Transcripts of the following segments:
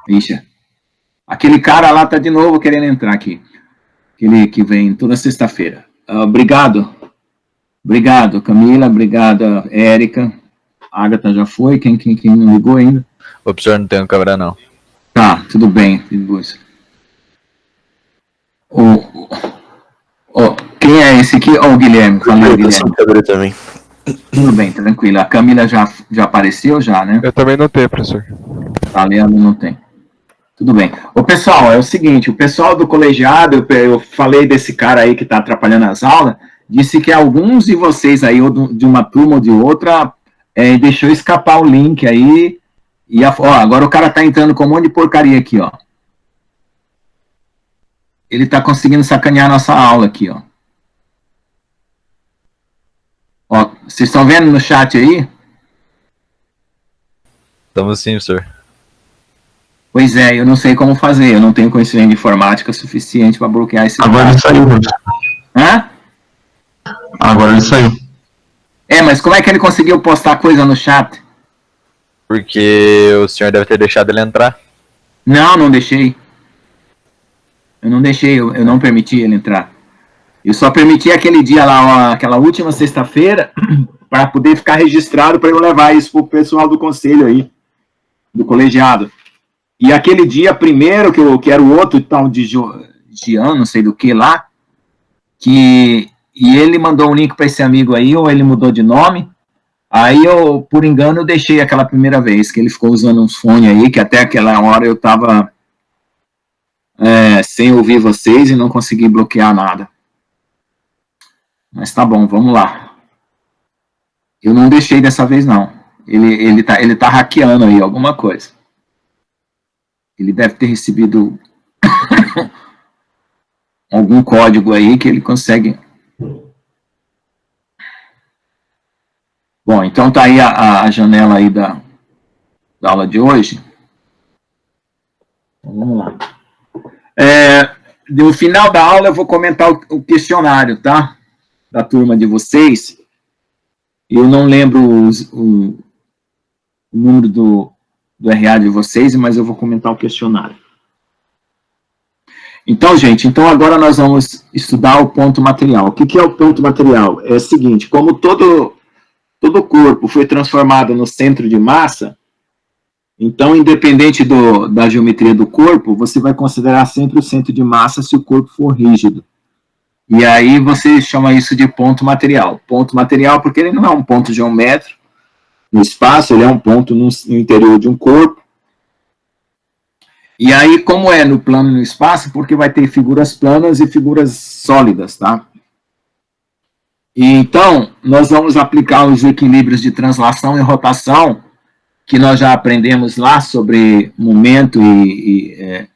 Ixi, aquele cara lá tá de novo querendo entrar aqui. Aquele que vem toda sexta-feira. Obrigado. Obrigado, Camila. Obrigado, Érica. Agatha já foi. Quem não ligou ainda? O senhor não tem câmera, não. Tá, tudo bem. Quem é esse aqui? O Guilherme. Fala aí, Guilherme. Câmera também. Tudo bem, tranquilo. A Camila já apareceu, já, né? Eu também não tenho, professor. A Leandro não tem. Tudo bem. Ô, pessoal, é o seguinte, o pessoal do colegiado, eu falei desse cara aí que está atrapalhando as aulas, disse que alguns de vocês aí, ou de uma turma ou de outra, deixou escapar o link aí, e agora o cara está entrando com um monte de porcaria aqui, ó. Ele está conseguindo sacanear a nossa aula aqui, ó. Ó, vocês estão vendo no chat aí? Estamos sim, senhor. Pois é, eu não sei como fazer, eu não tenho conhecimento de informática suficiente para bloquear esse... Agora ele saiu, professor. Hã? Agora ele saiu. Mas como é que ele conseguiu postar coisa no chat? Porque o senhor deve ter deixado ele entrar. Não deixei. Eu não deixei, eu não permiti ele entrar. Eu só permiti aquele dia lá, aquela última sexta-feira, para poder ficar registrado, para eu levar isso pro pessoal do conselho aí, do colegiado. E aquele dia primeiro, que era o outro tal de Jean, não sei do que lá, e ele mandou um link para esse amigo aí, ou ele mudou de nome, aí eu, por engano, eu deixei aquela primeira vez, que ele ficou usando uns fones aí, que até aquela hora eu estava sem ouvir vocês e não consegui bloquear nada. Mas tá bom, vamos lá. Eu não deixei dessa vez, não. Ele tá hackeando aí alguma coisa. Ele deve ter recebido algum código aí que ele consegue... Bom, então tá aí a janela aí da aula de hoje. Então, vamos lá. No final da aula eu vou comentar o questionário, tá? Da turma de vocês. Eu não lembro o número do RA de vocês, mas eu vou comentar o questionário. Então, gente, agora nós vamos estudar o ponto material. O que é o ponto material? É o seguinte, como todo corpo foi transformado no centro de massa, então, independente da geometria do corpo, você vai considerar sempre o centro de massa se o corpo for rígido. E aí você chama isso de ponto material. Ponto material porque ele não é um ponto geométrico no espaço, ele é um ponto no interior de um corpo. E aí, como é no plano e no espaço, porque vai ter figuras planas e figuras sólidas, tá? E então, nós vamos aplicar os equilíbrios de translação e rotação, que nós já aprendemos lá sobre momento e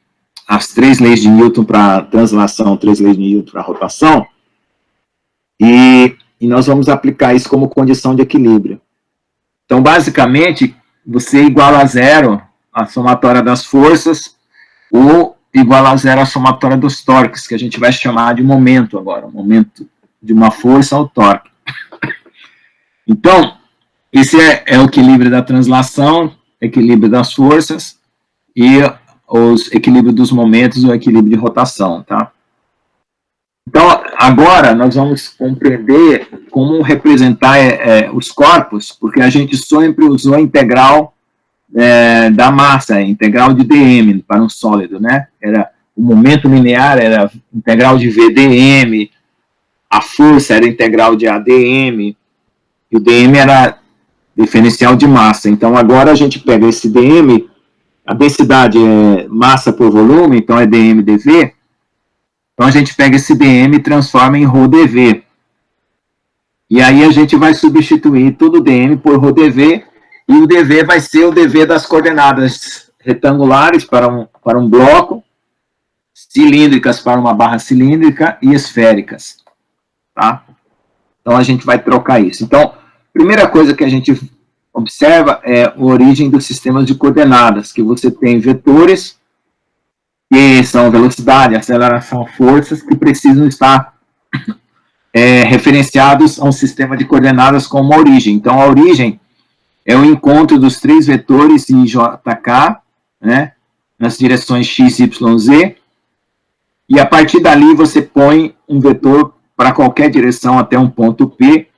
as 3 leis de Newton para translação, 3 leis de Newton para rotação, e nós vamos aplicar isso como condição de equilíbrio. Então, basicamente, você iguala a zero a somatória das forças, ou iguala a zero a somatória dos torques, que a gente vai chamar de momento agora, o momento de uma força ao torque. Então, esse é o equilíbrio da translação, equilíbrio das forças, e os equilíbrios dos momentos, o equilíbrio de rotação, tá? Então, agora nós vamos compreender como representar os corpos, porque a gente sempre usou a integral da massa, a integral de dm para um sólido, né? O momento linear era a integral de vdm, a força era a integral de adm, e o dm era diferencial de massa. Então, agora a gente pega esse dm, a densidade é massa por volume, então é dm dv. Então, a gente pega esse dm e transforma em ρdv. E aí a gente vai substituir todo o dm por ρdv, e o dv vai ser o dv das coordenadas retangulares para um bloco, cilíndricas para uma barra cilíndrica e esféricas. Tá? Então, a gente vai trocar isso. Então, primeira coisa que a gente observa é a origem dos sistemas de coordenadas, que você tem vetores, que são velocidade, aceleração, forças, que precisam estar referenciados a um sistema de coordenadas com uma origem. Então, a origem é o encontro dos 3 vetores em JK, né, nas direções x, y, z, e a partir dali você põe um vetor para qualquer direção até um ponto P,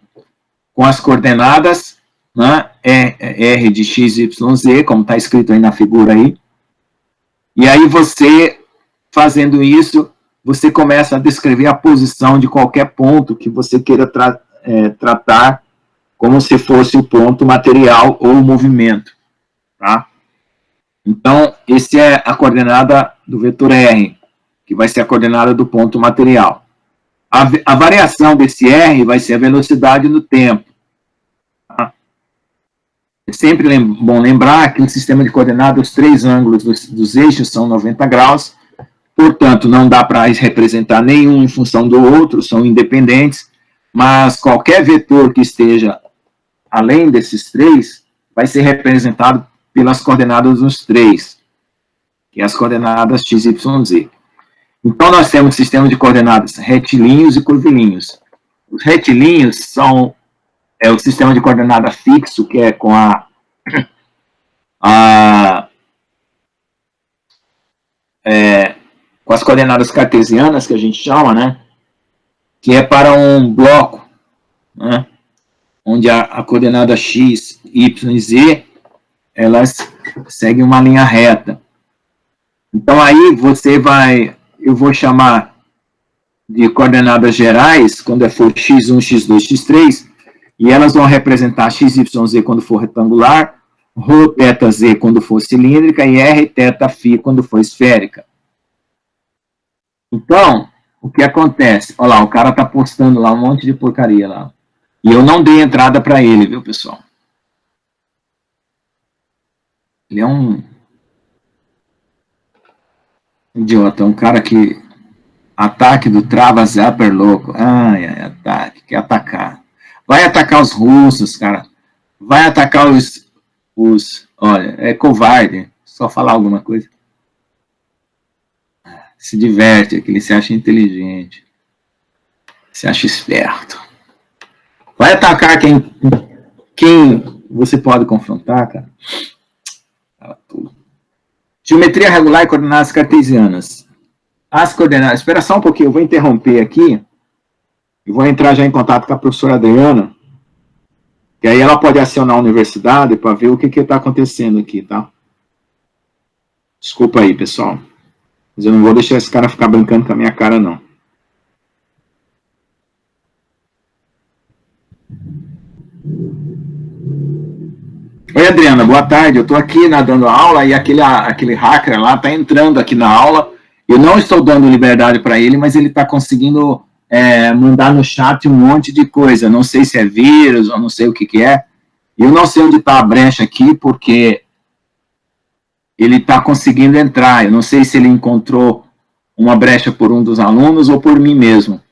com as coordenadas, né, R de x, y, z, como está escrito aí na figura aí. E aí você, fazendo isso, você começa a descrever a posição de qualquer ponto que você queira tratar como se fosse o ponto material ou o movimento, tá? Então, essa é a coordenada do vetor R, que vai ser a coordenada do ponto material. A variação desse R vai ser a velocidade no tempo. Tá? É sempre bom lembrar que no sistema de coordenadas, os três ângulos dos eixos são 90 graus, portanto, não dá para representar nenhum em função do outro, são independentes, mas qualquer vetor que esteja além desses três vai ser representado pelas coordenadas dos três, que é as coordenadas x, y, z. Então, nós temos um sistema de coordenadas retilíneos e curvilíneos. Os retilíneos são o sistema de coordenada fixo, que é com com as coordenadas cartesianas, que a gente chama, né? Que é para um bloco, né? Onde a coordenada x, y e z, elas seguem uma linha reta. Então, aí eu vou chamar de coordenadas gerais, quando for x1, x2, x3, e elas vão representar x, y, z quando for retangular, ρ, θ, z quando for cilíndrica, e r, θ, φ quando for esférica. Então, o que acontece? Olha lá, o cara está postando lá um monte de porcaria lá. E eu não dei entrada para ele, viu, pessoal? Ele é um idiota, um cara que... Ataque do Trava Zapper louco. Ai, ataque, quer atacar. Vai atacar os russos, cara. Vai atacar olha, é covarde. Só falar alguma coisa. Se diverte, é que ele se acha inteligente. Se acha esperto. Vai atacar quem você pode confrontar, cara. Geometria regular e coordenadas cartesianas. As coordenadas... Espera só um pouquinho, eu vou interromper aqui. E vou entrar já em contato com a professora Adriana. E aí ela pode acionar a universidade para ver o que está acontecendo aqui, tá? Desculpa aí, pessoal. Mas eu não vou deixar esse cara ficar brincando com a minha cara, não. Oi, Adriana, boa tarde. Eu estou aqui dando aula e aquele hacker lá está entrando aqui na aula. Eu não estou dando liberdade para ele, mas ele está conseguindo mandar no chat um monte de coisa. Não sei se é vírus, ou não sei o que é. Eu não sei onde está a brecha aqui, porque ele está conseguindo entrar. Eu não sei se ele encontrou uma brecha por um dos alunos ou por mim mesmo.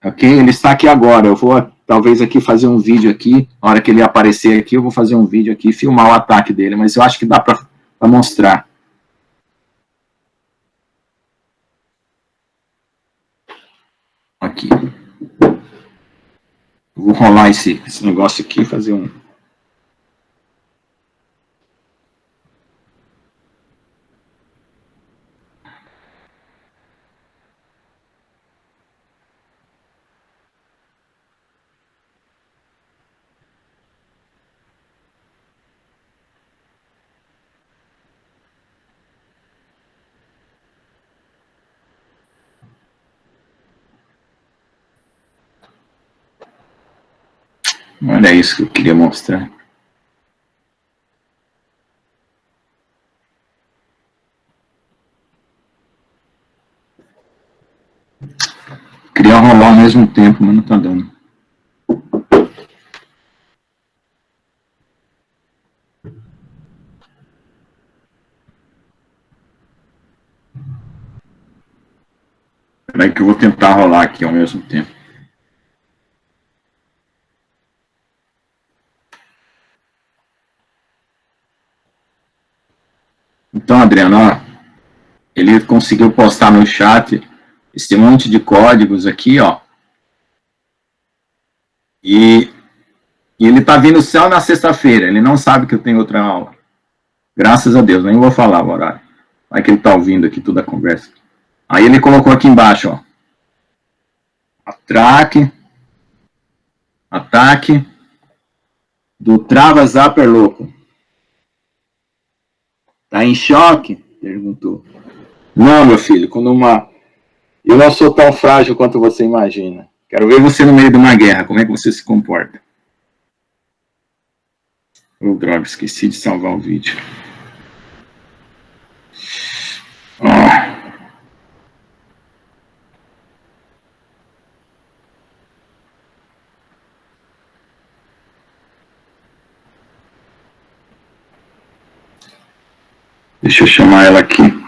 Ok? Ele está aqui agora. Eu vou, talvez, aqui fazer um vídeo aqui. Na hora que ele aparecer aqui, eu vou fazer um vídeo aqui e filmar o ataque dele. Mas eu acho que dá para mostrar. Aqui. Vou rolar esse negócio aqui e fazer um... Olha isso que eu queria mostrar. Queria rolar ao mesmo tempo, mas não está dando. Espera aí que eu vou tentar rolar aqui ao mesmo tempo. Então, Adriano, ó, ele conseguiu postar no chat esse monte de códigos aqui, ó. E ele está vindo só na sexta-feira. Ele não sabe que eu tenho outra aula. Graças a Deus, nem vou falar o horário. Vai que ele está ouvindo aqui toda a conversa. Aí ele colocou aqui embaixo, ó. Ataque do Trava Zapper louco. Tá em choque? Perguntou. Não, meu filho, eu não sou tão frágil quanto você imagina. Quero ver você no meio de uma guerra, como é que você se comporta. Oh, droga, esqueci de salvar o vídeo. Deixa eu chamar ela aqui.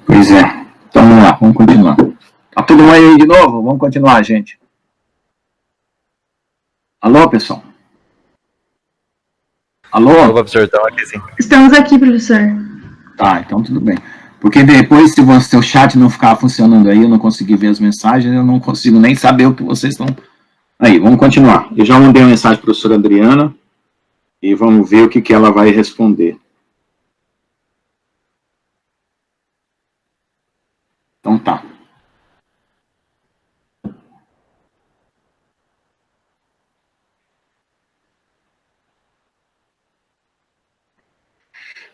Pois é. Então vamos lá, vamos continuar. Tá todo mundo aí de novo? Vamos continuar, gente. Alô, pessoal? Alô? Ô, professor, estamos aqui sim. Estamos aqui, professor. Tá, então tudo bem. Porque depois, se o seu chat não ficar funcionando aí, eu não conseguir ver as mensagens, eu não consigo nem saber o que vocês estão... Aí, vamos continuar. Eu já mandei uma mensagem para a professora Adriana e vamos ver o que ela vai responder. Então tá.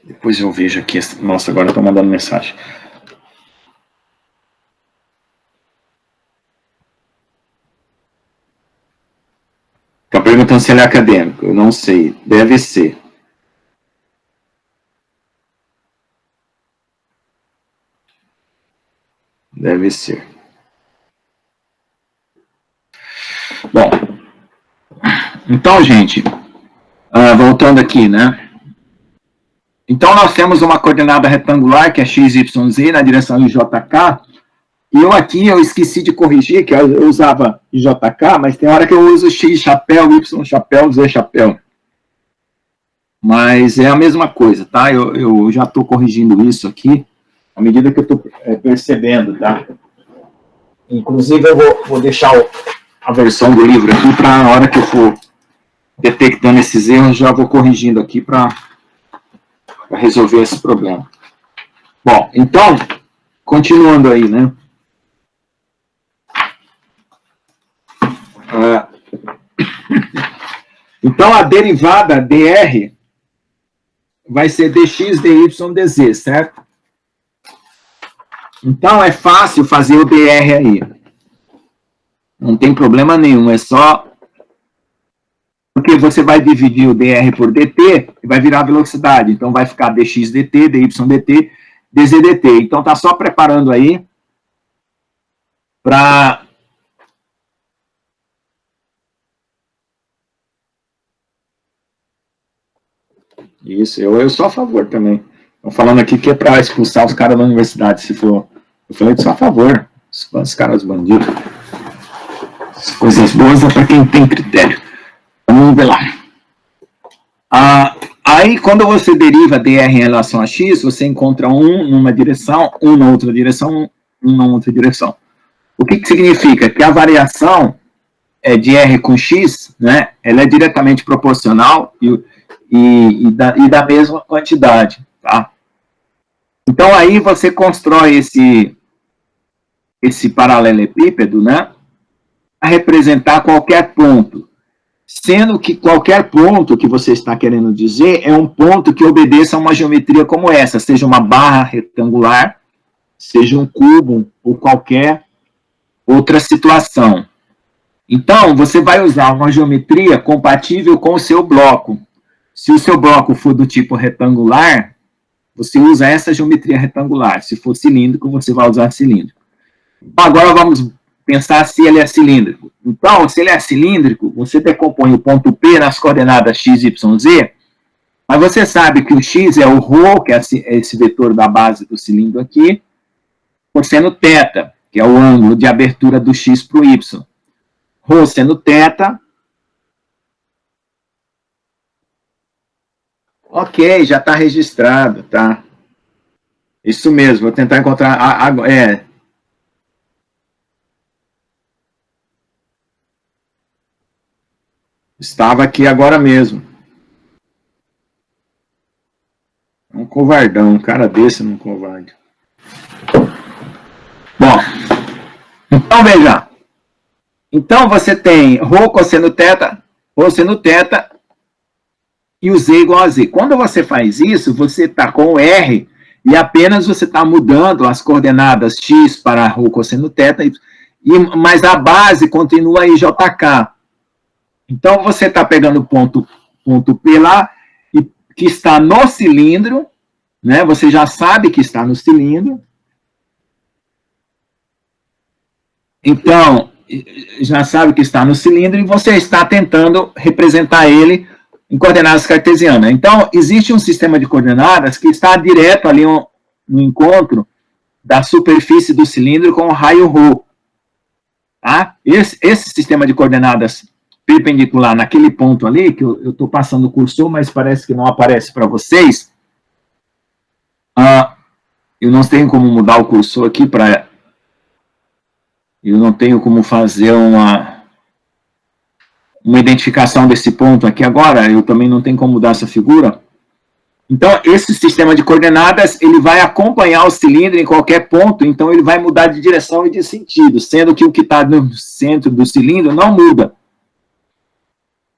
Depois eu vejo aqui. Nossa, agora eu estou mandando mensagem. Está perguntando se ele é acadêmico. Eu não sei. Deve ser. Deve ser. Bom. Então, gente, voltando aqui, né? Então, nós temos uma coordenada retangular, que é x, y, z, na direção JK. E eu esqueci de corrigir, que eu usava JK, mas tem hora que eu uso x chapéu, y chapéu, z chapéu. Mas é a mesma coisa, tá? Eu já estou corrigindo isso aqui, à medida que eu estou percebendo, tá? Inclusive, eu vou deixar a versão do livro aqui, para a hora que eu for detectando esses erros, já vou corrigindo aqui para resolver esse problema. Bom, então, continuando aí, né? Então, a derivada dr vai ser dx, dy, dz, certo? Então, é fácil fazer o dr aí. Não tem problema nenhum, é só... Porque você vai dividir o dr por dt e vai virar velocidade. Então, vai ficar dx dt, dy dt, dz dt. Então, tá só preparando aí para... Isso, eu sou a favor também. Estão falando aqui que é para expulsar os caras da universidade, se for. Eu falei que sou a favor. Os caras bandidos. As coisas boas é para quem tem critério. Vamos ver lá. Aí, quando você deriva dr em relação a x, você encontra um numa direção, um na outra direção, um na outra direção. O que significa? Que a variação de r com x, né, ela é diretamente proporcional e da mesma quantidade, tá? Então, aí você constrói esse paralelepípedo, né, a representar qualquer ponto, sendo que qualquer ponto que você está querendo dizer é um ponto que obedeça a uma geometria como essa, seja uma barra retangular, seja um cubo ou qualquer outra situação. Então, você vai usar uma geometria compatível com o seu bloco. Se o seu bloco for do tipo retangular, você usa essa geometria retangular. Se for cilíndrico, você vai usar cilíndrico. Então, agora vamos pensar se ele é cilíndrico. Então, se ele é cilíndrico, você decompõe o ponto P nas coordenadas x, y, z, mas você sabe que o x é o ρ, que é esse vetor da base do cilindro aqui, cosseno θ, que é o ângulo de abertura do x para o y. Ρ seno θ. Ok, já está registrado, tá? Isso mesmo, vou tentar encontrar... Estava aqui agora mesmo. Um covardão, um cara desse não covarde. Bom, então veja. Então você tem ρ cosseno θ, ρ seno θ e o z igual a z. Quando você faz isso, você está com o R e apenas você está mudando as coordenadas x para ρ cosseno θ, mas a base continua em JK. Então você está pegando o ponto P lá, que está no cilindro, né? Você já sabe que está no cilindro. Então, já sabe que está no cilindro e você está tentando representar ele em coordenadas cartesianas. Então, existe um sistema de coordenadas que está direto ali no encontro da superfície do cilindro com o raio ρ. Tá? Esse sistema de coordenadas perpendicular naquele ponto ali, que eu estou passando o cursor, mas parece que não aparece para vocês. Eu não tenho como mudar o cursor aqui para... Eu não tenho como fazer uma identificação desse ponto aqui agora, eu também não tenho como mudar essa figura. Então, esse sistema de coordenadas, ele vai acompanhar o cilindro em qualquer ponto, então ele vai mudar de direção e de sentido, sendo que o que está no centro do cilindro não muda.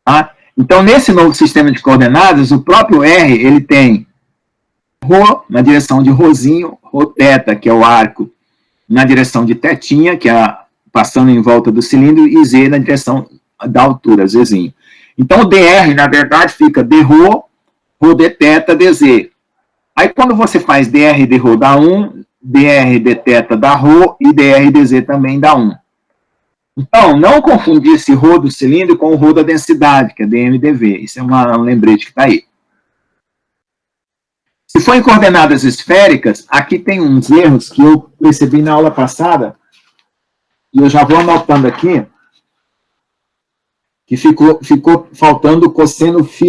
Tá? Então, nesse novo sistema de coordenadas, o próprio R, ele tem ρ na direção de rhozinho, ρθ, que é o arco, na direção de tetinha, que é passando em volta do cilindro, e z na direção da altura, zzinho. Então, o dr, na verdade, fica dρ, ρ dθ, dz. Aí, quando você faz dr dρ dá 1, dr dθ dá ρ, e dr dz também dá 1. Então, não confundir esse ρ do cilindro com o ρ da densidade, que é dm dv. Isso é um lembrete que está aí. Se for em coordenadas esféricas, aqui tem uns erros que eu percebi na aula passada, e eu já vou anotando aqui, que ficou faltando o cosseno φ.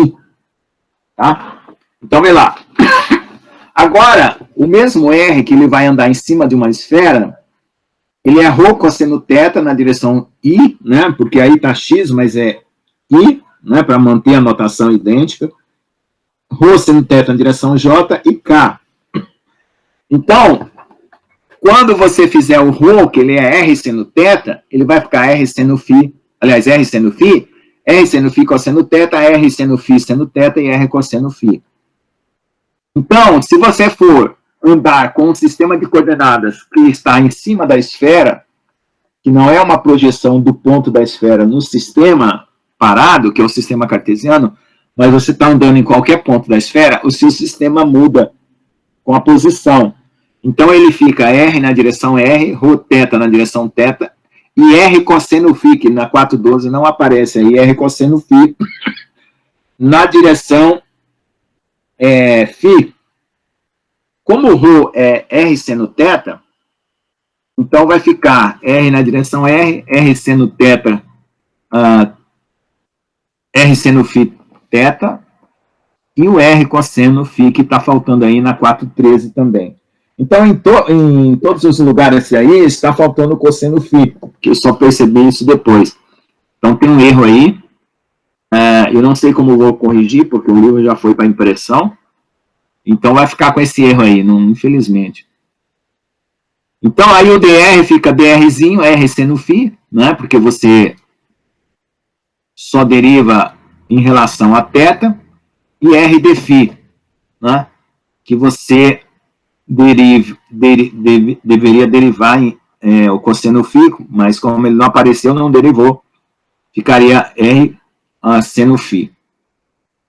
Tá? Então, vê lá. Agora, o mesmo R que ele vai andar em cima de uma esfera, ele é ρ cosseno θ na direção I, né? Porque aí está X, mas é I, né? Para manter a notação idêntica. Ρ seno θ na direção J e K. Então, quando você fizer o ρ, que ele é R seno θ, ele vai ficar R seno φ, aliás, R seno φ cosseno θ, R seno φ seno θ e R cosseno φ. Então, se você for andar com um sistema de coordenadas que está em cima da esfera, que não é uma projeção do ponto da esfera no sistema parado, que é o sistema cartesiano, mas você está andando em qualquer ponto da esfera, o seu sistema muda com a posição. Então, ele fica R na direção R, ρθ na direção θ, e R cosseno φ, que na 412 não aparece aí, R cosseno φ, na direção φ. Como o ρ é R seno θ, então vai ficar R na direção R, R seno θ, R seno φ θ, e o R cosseno φ, que está faltando aí na 413 também. Então, em todos os lugares aí, está faltando o cosseno φ, que eu só percebi isso depois. Então, tem um erro aí. Eu não sei como vou corrigir, porque o livro já foi para impressão. Então, vai ficar com esse erro aí, infelizmente. Então, aí o dr fica drzinho, R seno φ, né, porque você só deriva em relação a θ, e R de φ, né, que você deveria derivar o cosseno φ, mas como ele não apareceu, não derivou, ficaria R seno φ.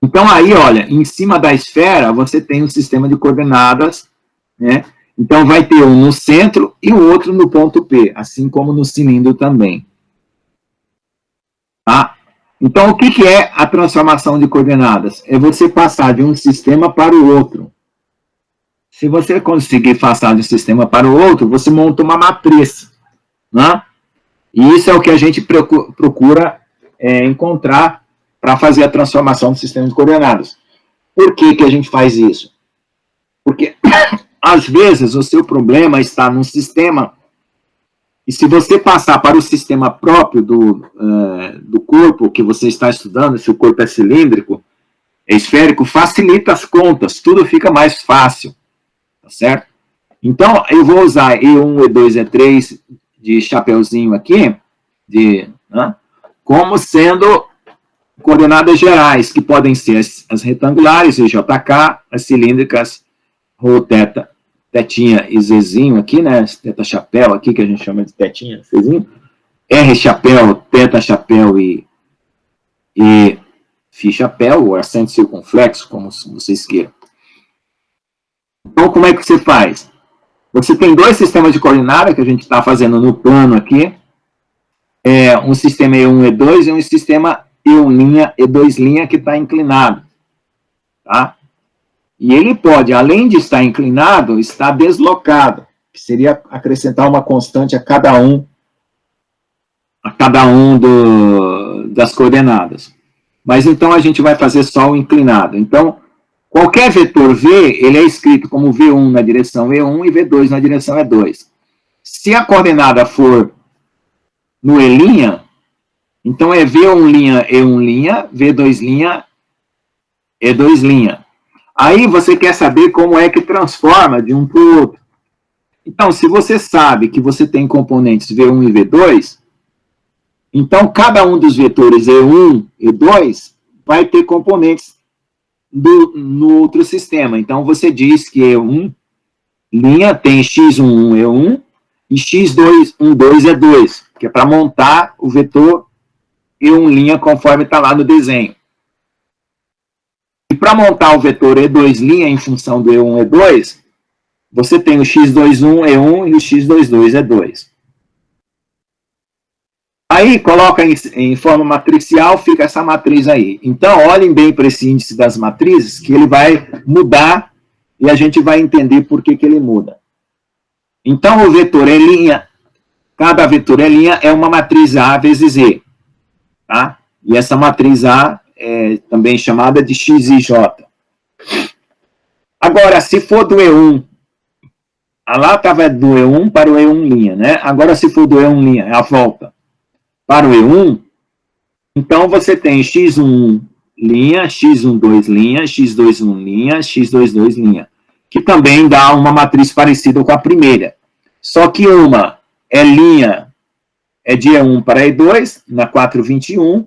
Então, aí, olha, em cima da esfera, você tem um sistema de coordenadas, né? Então, vai ter um no centro e o outro no ponto P, assim como no cilindro também. Tá? Então, o que é a transformação de coordenadas? É você passar de um sistema para o outro. Se você conseguir passar de um sistema para o outro, você monta uma matriz. Né? E isso é o que a gente procura encontrar para fazer a transformação do sistema de coordenadas. Por que a gente faz isso? Porque, às vezes, o seu problema está num sistema, e se você passar para o sistema próprio do corpo que você está estudando, se o corpo é cilíndrico, é esférico, facilita as contas, tudo fica mais fácil, tá certo? Então, eu vou usar E1, E2, E3 de chapeuzinho aqui, né, como sendo coordenadas gerais, que podem ser as retangulares, o JK, as cilíndricas, Rho, teta, tetinha e Zzinho aqui, né, teta chapéu aqui, que a gente chama de tetinha, Zzinho, R chapéu, teta chapéu e Φ chapéu, ou acento circunflexo, como vocês queiram. Então, como é que você faz? Você tem dois sistemas de coordenada que a gente está fazendo no plano aqui, um sistema E1, E2 e um sistema E1', E2' que está inclinado. Tá? E ele pode, além de estar inclinado, estar deslocado, que seria acrescentar uma constante a cada um das coordenadas. Mas então a gente vai fazer só o inclinado. Então, qualquer vetor V, ele é escrito como V1 na direção E1 e V2 na direção E2. Se a coordenada for no E', então é V1', E1', V2', E2'. Aí você quer saber como é que transforma de um para o outro. Então, se você sabe que você tem componentes V1 e V2, então cada um dos vetores E1 e E2 vai ter componentes no outro sistema. Então, você diz que E1' tem x11 E1 e x12 E2, que é para montar o vetor E1' conforme está lá no desenho. E para montar o vetor E2' em função do E1 e E2, você tem o x21 E1 e o x22 E2. Aí, coloca em forma matricial, fica essa matriz aí. Então, olhem bem para esse índice das matrizes, que ele vai mudar, e a gente vai entender por que ele muda. Então, o vetor E', cada vetor E' é uma matriz A vezes E. Tá? E essa matriz A é também chamada de X e J. Agora, se for do E1, lá estava do E1 para o E1', né? Agora, se for do E1', é a volta para o E1, então você tem x1', x12', x21', x22', que também dá uma matriz parecida com a primeira. Só que uma é de E1 para E2, na 421,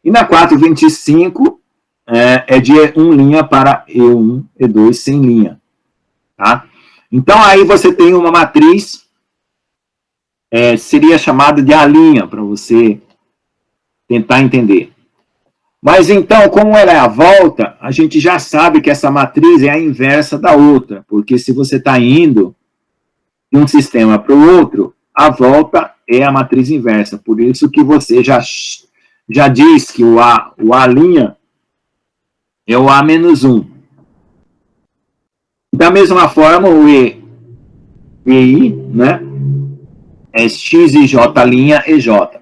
e na 425 é de E1' para E1, E2 sem linha. Tá? Então, aí você tem uma matriz, seria chamada de A', para você tentar entender. Mas, então, como ela é a volta, a gente já sabe que essa matriz é a inversa da outra, porque se você está indo de um sistema para o outro, a volta é a matriz inversa. Por isso que você já diz que o A' é o A-1. Da mesma forma, o EI, né, é X e J' e J.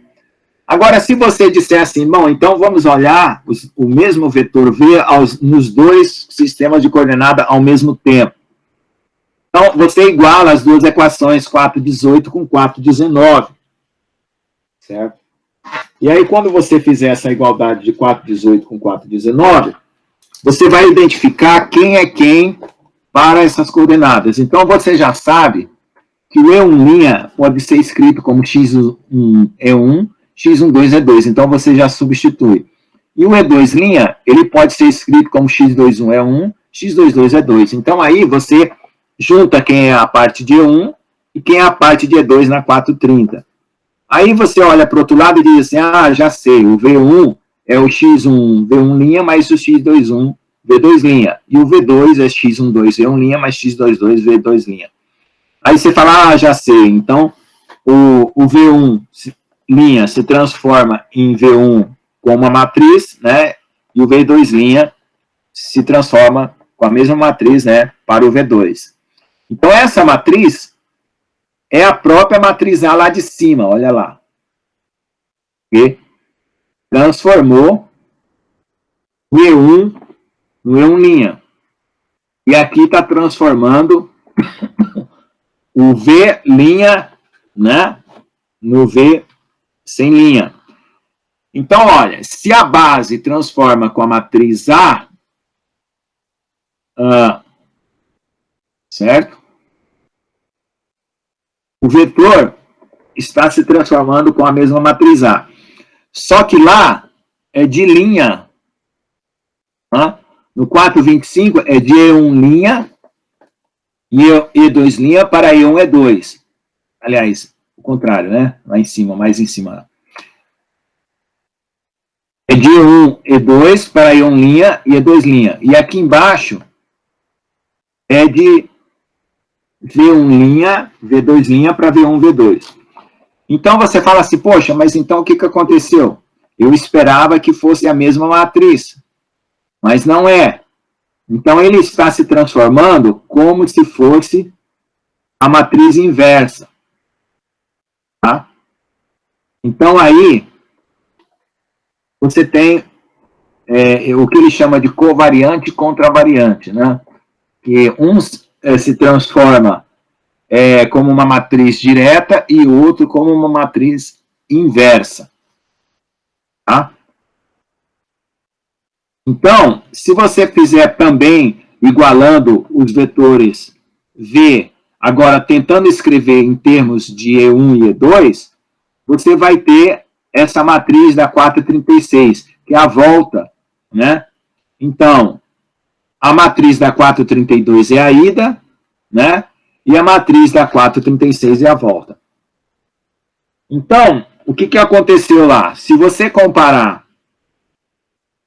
Agora, se você disser assim, bom, então vamos olhar o mesmo vetor V nos dois sistemas de coordenada ao mesmo tempo. Então, você iguala as duas equações 4,18 com 4,19. Certo? E aí, quando você fizer essa igualdade de 4,18 com 4,19, você vai identificar quem é quem para essas coordenadas. Então, você já sabe que o E1' pode ser escrito como x1 E1, x12 E2. Então, você já substitui. E o E2', ele pode ser escrito como x21 E1, x22 E2. Então, aí você junta quem é a parte de E1 e quem é a parte de E2 na 430. Aí você olha para o outro lado e diz assim, já sei, o V1 é o x1 V1' mais o x21 V2'. E o V2 é x12 V1' mais x22 V2'. Aí você fala, já sei, então o V1 linha se transforma em V1 com uma matriz, né, e o V2 linha se transforma com a mesma matriz, né, para o V2. Então, essa matriz é a própria matriz A lá de cima, olha lá. E transformou o E1 no E1'. E aqui está transformando o V', né, no V sem linha. Então, olha, se a base transforma com a matriz A, certo? O vetor está se transformando com a mesma matriz A. Só que lá é de linha. No 425 é de E1' e E2' para E1, E2. Aliás, o contrário, né? Lá em cima, mais em cima. É de E1, E2 para E1' e E2'. E aqui embaixo é de V1', V2' para V1, V2. Então você fala assim, poxa, mas então o que aconteceu? Eu esperava que fosse a mesma matriz, mas não é. Então ele está se transformando como se fosse a matriz inversa. Tá? Então aí você tem o que ele chama de covariante e contravariante, né? Que um se transforma como uma matriz direta e o outro como uma matriz inversa. Tá? Então, se você fizer também igualando os vetores V, agora tentando escrever em termos de E1 e E2, você vai ter essa matriz da 436, que é a volta, né? Então, a matriz da 432 é a ida, né? E a matriz da 436 é a volta. Então, o que aconteceu lá? Se você comparar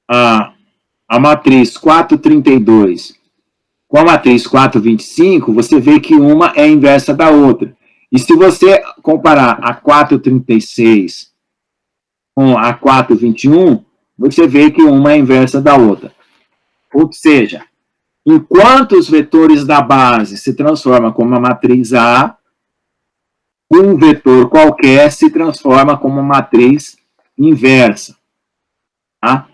a matriz 432 com a matriz 425, você vê que uma é a inversa da outra. E se você comparar a 436 com a 421, você vê que uma é a inversa da outra. Ou seja, enquanto os vetores da base se transformam como uma matriz A, um vetor qualquer se transforma como uma matriz inversa. Tá?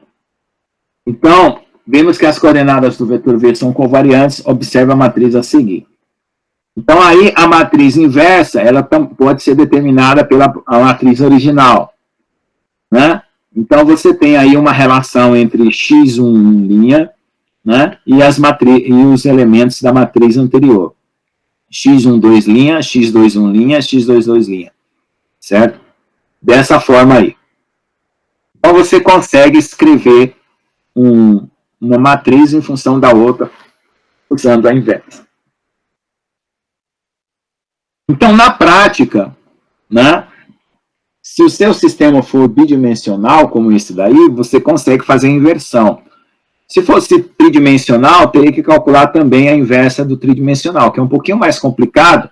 Então, vemos que as coordenadas do vetor V são covariantes, observe a matriz a seguir. Então, aí, a matriz inversa, ela pode ser determinada pela matriz original. Né? Então, você tem aí uma relação entre x1', né, e os elementos da matriz anterior. x1,2', x2,1', x2,2'. Certo? Dessa forma aí. Então, você consegue escrever uma matriz em função da outra, usando a inversa. Então, na prática, né, se o seu sistema for bidimensional, como esse daí, você consegue fazer a inversão. Se fosse tridimensional, teria que calcular também a inversa do tridimensional, que é um pouquinho mais complicado,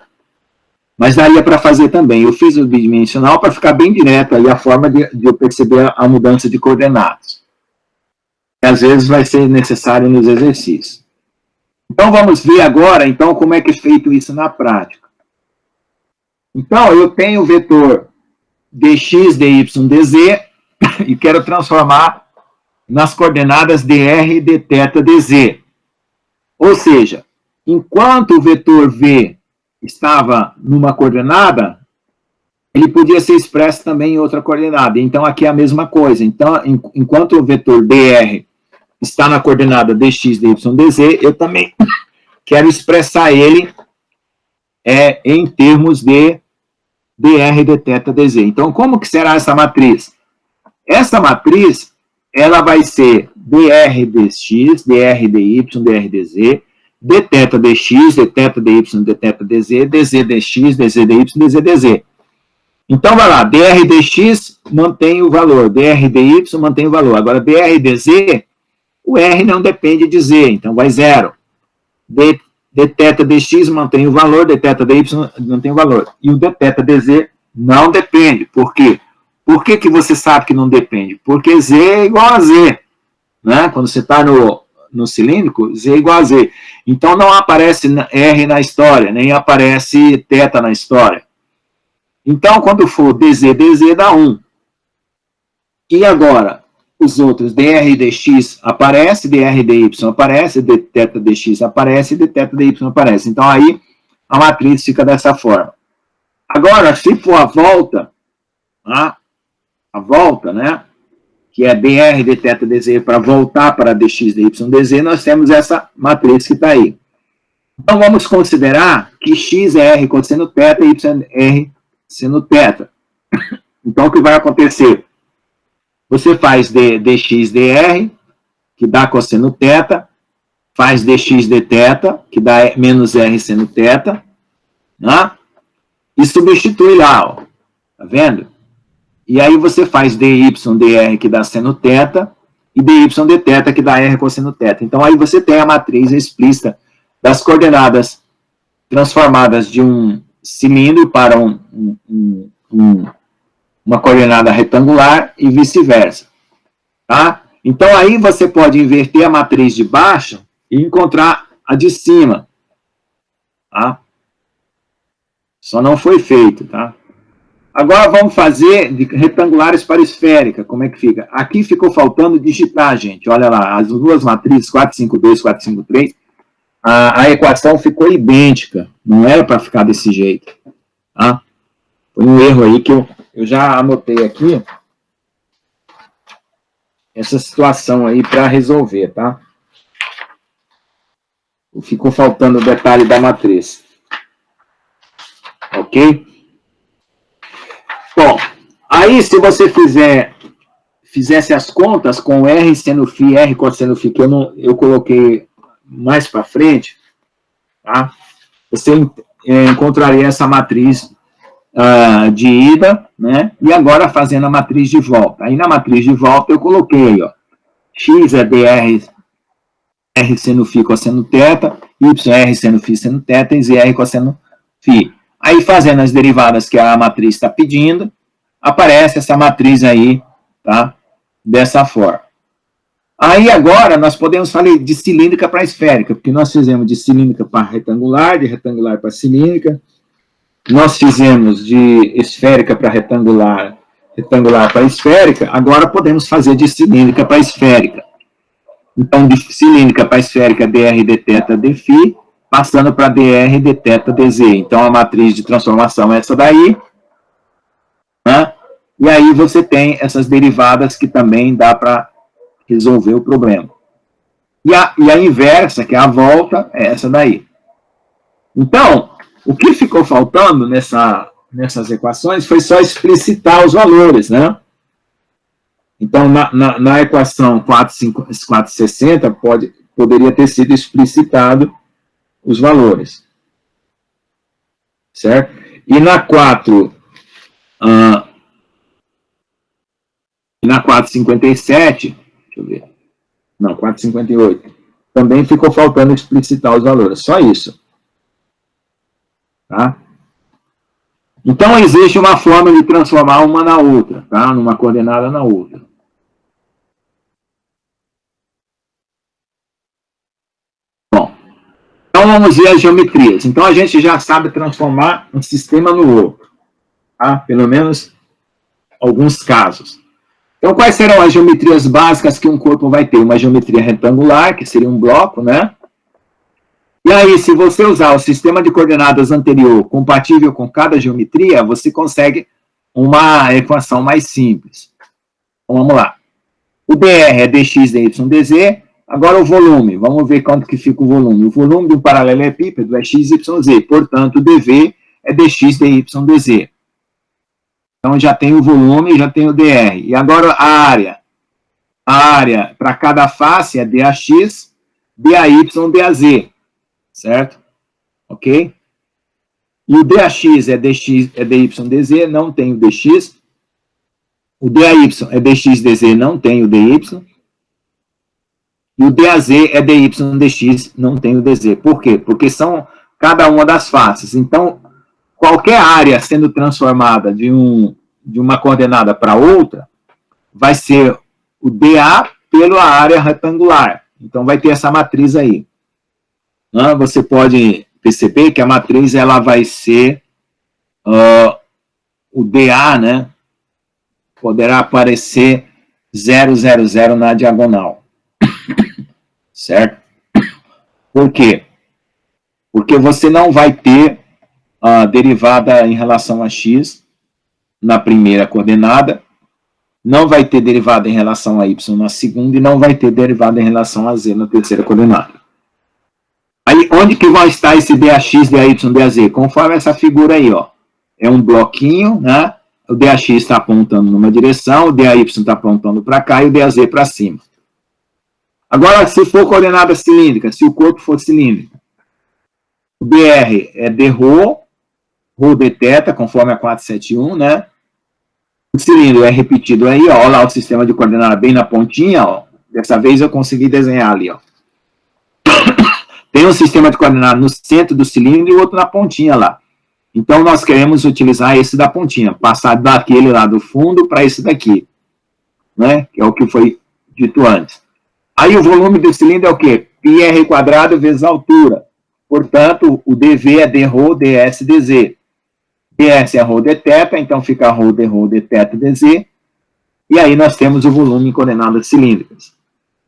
mas daria para fazer também. Eu fiz o bidimensional para ficar bem direto aí a forma de eu perceber a mudança de coordenadas. Às vezes vai ser necessário nos exercícios. Então, vamos ver agora, então, como é que é feito isso na prática. Então, eu tenho o vetor dx, dy, dz, e quero transformar nas coordenadas dr e dθ, dz. Ou seja, enquanto o vetor v estava numa coordenada, ele podia ser expresso também em outra coordenada. Então, aqui é a mesma coisa. Então, enquanto o vetor dr está na coordenada dx, dy, dz, eu também quero expressar ele em termos de dr, dθ, dz. Então, como que será essa matriz? Essa matriz, ela vai ser dr dx, dr dy, dr dz, dθ dx, dθ dy, dθ dz, dz dx, dz dy, dz dz. Então, vai lá, dr dx mantém o valor, dr dy mantém o valor. Agora, dr dz, o r não depende de z, então vai 0. dθ dx mantém o valor, dθ dy mantém o valor. E o dθ dz não depende. Por quê? Por que você sabe que não depende? Porque z é igual a z. Né? Quando você está no cilíndrico, z é igual a z. Então não aparece r na história, nem aparece θ na história. Então, quando for dz, dz dá 1. E agora, os outros, dr e dx aparece, dr e dy aparece, dθ dx aparece, dθ dy aparece. Então, aí, a matriz fica dessa forma. Agora, se for a volta, né, que é dr dθ dz para voltar para dx dy dz, nós temos essa matriz que está aí. Então, vamos considerar que x é r cosseno θ e y é r seno θ. Então, o que vai acontecer? Você faz dx dr, que dá cosseno θ, faz dx dθ, que dá menos r seno θ, né? E substitui lá, ó, tá vendo? E aí você faz dy dr, que dá seno θ, e dy dθ, que dá r cosseno θ. Então, aí você tem a matriz explícita das coordenadas transformadas de um cilindro para uma coordenada retangular e vice-versa. Tá? Então, aí você pode inverter a matriz de baixo e encontrar a de cima. Tá? Só não foi feito. Tá? Agora, vamos fazer de retangulares para esférica. Como é que fica? Aqui ficou faltando digitar, gente. Olha lá, as duas matrizes, 452 e 453, a equação ficou idêntica. Não era para ficar desse jeito. Tá? Foi um erro aí que eu já anotei aqui essa situação aí para resolver, tá? Ficou faltando o detalhe da matriz. Ok? Bom, aí se você fizesse as contas com R seno φ, R cosseno φ, que eu coloquei mais para frente, tá? Você encontraria essa matriz de ida, né? E agora fazendo a matriz de volta. Aí na matriz de volta eu coloquei, ó, x é dr r seno φ cosseno θ, y é r seno φ seno θ e z r cosseno φ. Aí fazendo as derivadas que a matriz está pedindo, aparece essa matriz aí, tá? Dessa forma. Aí agora nós podemos falar de cilíndrica para esférica, porque nós fizemos de cilíndrica para retangular, de retangular para cilíndrica. Nós fizemos de esférica para retangular, retangular para esférica, agora podemos fazer de cilíndrica para esférica. Então, de cilíndrica para esférica, dr dθ dφ, passando para dr dθ dz. Então, a matriz de transformação é essa daí, né? E aí você tem essas derivadas que também dá para resolver o problema. E a inversa, que é a volta, é essa daí. Então, o que ficou faltando nessas equações foi só explicitar os valores, né? Então, na equação 460, poderia ter sido explicitado os valores. Certo? E na 457, deixa eu ver. Não, 458. Também ficou faltando explicitar os valores. Só isso. Tá? Então, existe uma forma de transformar uma na outra, tá? Numa coordenada na outra. Bom, então vamos ver as geometrias. Então, a gente já sabe transformar um sistema no outro. Tá? Pelo menos alguns casos. Então, quais serão as geometrias básicas que um corpo vai ter? Uma geometria retangular, que seria um bloco, né? E aí, se você usar o sistema de coordenadas anterior compatível com cada geometria, você consegue uma equação mais simples. Então, vamos lá. O dr é dx dy dz. Agora o volume. Vamos ver quanto que fica o volume. O volume do paralelepípedo é x, y, z. Portanto, o dv é dx dy dz. Então, já tem o volume, já tem o dr. E agora a área. A área para cada face é dAx, dAy, dAz. Certo? Ok? E o dAx é dy, dz, não tem o dx. O dy é dx, dz, não tem o dy. E o DAZ é DY, DX, não tem o DZ. Por quê? Porque são cada uma das faces. Então, qualquer área sendo transformada de uma coordenada para outra, vai ser o DA pela área retangular. Então, vai ter essa matriz aí. Você pode perceber que a matriz ela vai ser o DA, né? Poderá aparecer 0, 0, 0 na diagonal. Certo? Por quê? Porque você não vai ter a derivada em relação a x na primeira coordenada, não vai ter derivada em relação a y na segunda e não vai ter derivada em relação a z na terceira coordenada. Aí, onde que vai estar esse dAx, dAy, dAz? Conforme essa figura aí, ó. É um bloquinho, né? O dAx está apontando numa direção, o dAy está apontando para cá e o dAz para cima. Agora, se for coordenada cilíndrica, se o corpo for cilíndrico, o dr é dρ, ρ dθ, conforme a 471, né? O cilindro é repetido aí, ó. Olha lá o sistema de coordenada bem na pontinha, ó. Dessa vez eu consegui desenhar ali, ó. Tem um sistema de coordenada no centro do cilindro e outro na pontinha lá. Então, nós queremos utilizar esse da pontinha, passar daquele lá do fundo para esse daqui, né? Que é o que foi dito antes. Aí, o volume do cilindro é o quê? πr² vezes a altura. Portanto, o dV é dρ, ds, dz. ds é ρ dθ, então fica ρ dρ dθ dz. E aí, nós temos o volume em coordenadas cilíndricas.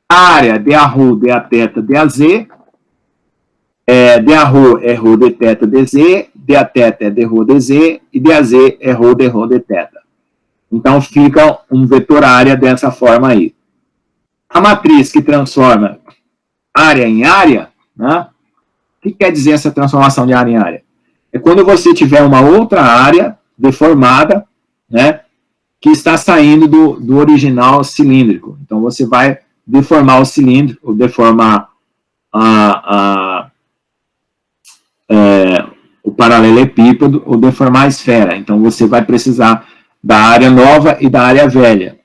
A área, dAρ, dθ, daz. dAρ é ρ dθ dz, dθ é dρ dz e daz é ρ dρ dθ. Então, fica um vetor área dessa forma aí. A matriz que transforma área em área, né? O que quer dizer essa transformação de área em área? É quando você tiver uma outra área deformada, né? Que está saindo do original cilíndrico. Então, você vai deformar o cilindro, ou deformar o paralelepípedo, ou deformar a esfera. Então, você vai precisar da área nova e da área velha.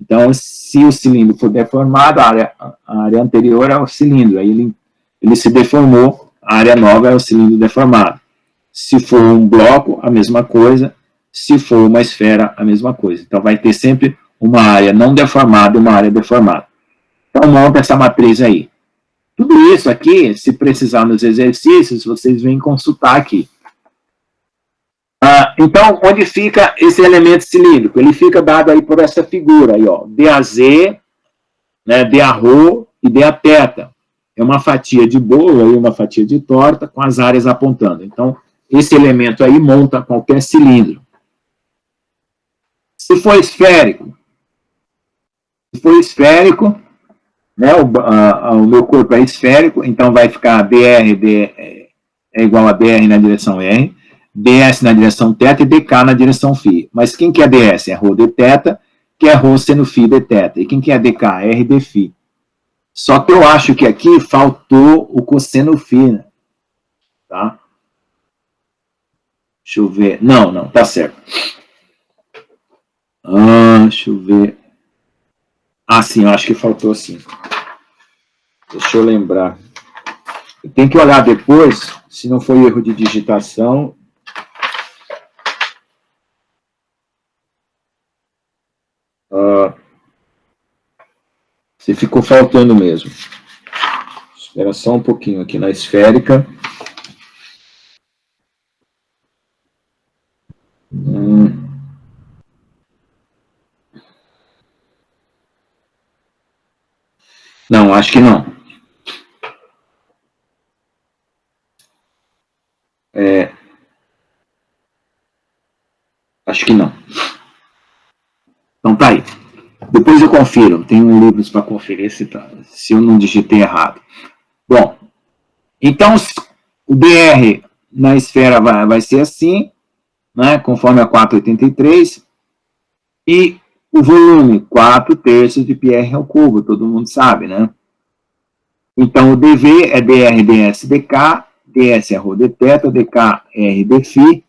Então, se o cilindro for deformado, a área anterior é o cilindro, aí ele se deformou, a área nova é o cilindro deformado. Se for um bloco, a mesma coisa. Se for uma esfera, a mesma coisa. Então, vai ter sempre uma área não deformada e uma área deformada. Então, monta essa matriz aí. Tudo isso aqui, se precisar nos exercícios, vocês vêm consultar aqui. Então, onde fica esse elemento cilíndrico? Ele fica dado aí por essa figura aí, ó. DAZ, né, dAρ e dAθ. É uma fatia de bolo aí, uma fatia de torta, com as áreas apontando. Então, esse elemento aí monta qualquer cilindro. Se for esférico, né, o meu corpo é esférico, então vai ficar dr é igual a dr na direção r, ds na direção θ e dk na direção φ. Mas quem que é ds? É ρ dθ, que é ρ seno φ dθ. E quem que é dk? R dφ. Só que eu acho que aqui faltou o cosseno φ, né? Tá? Deixa eu ver. Não, tá certo. Deixa eu ver. Sim, eu acho que faltou sim. Deixa eu lembrar. Tem que olhar depois, se não foi erro de digitação. Se ficou faltando mesmo. Espera só um pouquinho aqui na esférica. Não, acho que não. Acho que não. Então tá aí. Depois eu confiro. Tenho livros para conferir se eu não digitei errado. Bom, então o dr na esfera vai ser assim, né, conforme a 483, e o volume, 4/3 de πr ao cubo, todo mundo sabe, né? Então, o dV é dr, ds, dk, ds é ρ dθ, dk é r dφ.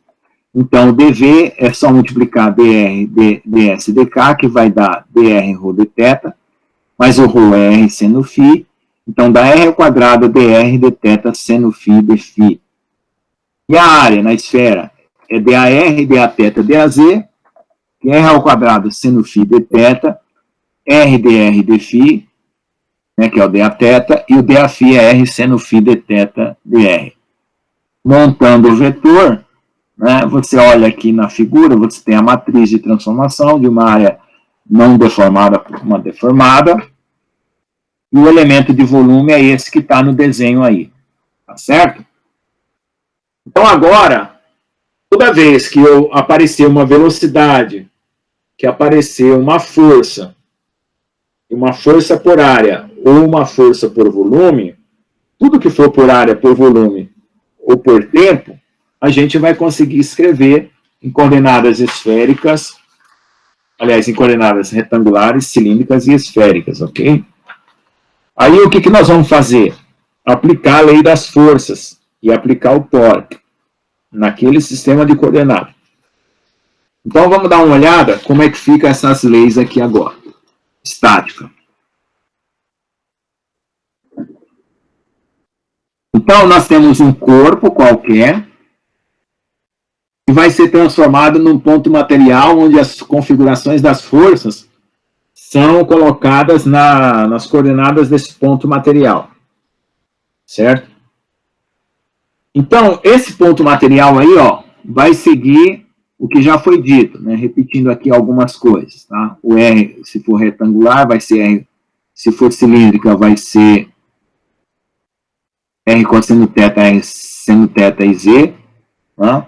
Então, o dV é só multiplicar dr, ds, dk, que vai dar dr, ρ dθ, mas o ρ é r seno φ, Então, dá R ao quadrado dr dθ seno φ dφ. E a área na esfera é dAr, dAθ, dAz, que é R ao quadrado seno φ dθ, R dr dφ, né, que é o dAθ, e o dAφ é R seno φ dθ dr. Montando o vetor, né, você olha aqui na figura, você tem a matriz de transformação de uma área não deformada por uma deformada, e o elemento de volume é esse que está no desenho aí, tá certo? Então agora, toda vez que aparecer uma velocidade, que aparecer uma força por área ou uma força por volume, tudo que for por área, por volume ou por tempo, a gente vai conseguir escrever em coordenadas esféricas, aliás, em coordenadas retangulares, cilíndricas e esféricas, ok? Aí o que nós vamos fazer? Aplicar a lei das forças e aplicar o torque naquele sistema de coordenadas. Então vamos dar uma olhada como é que fica essas leis aqui agora. Estática. Então nós temos um corpo qualquer que vai ser transformado num ponto material onde as configurações das forças são colocadas nas coordenadas desse ponto material. Certo? Então, esse ponto material aí, ó, vai seguir o que já foi dito, né? Repetindo aqui algumas coisas, tá? O R, se for retangular, vai ser R, se for cilíndrica, vai ser R cosseno θ, R seno θ e Z, tá?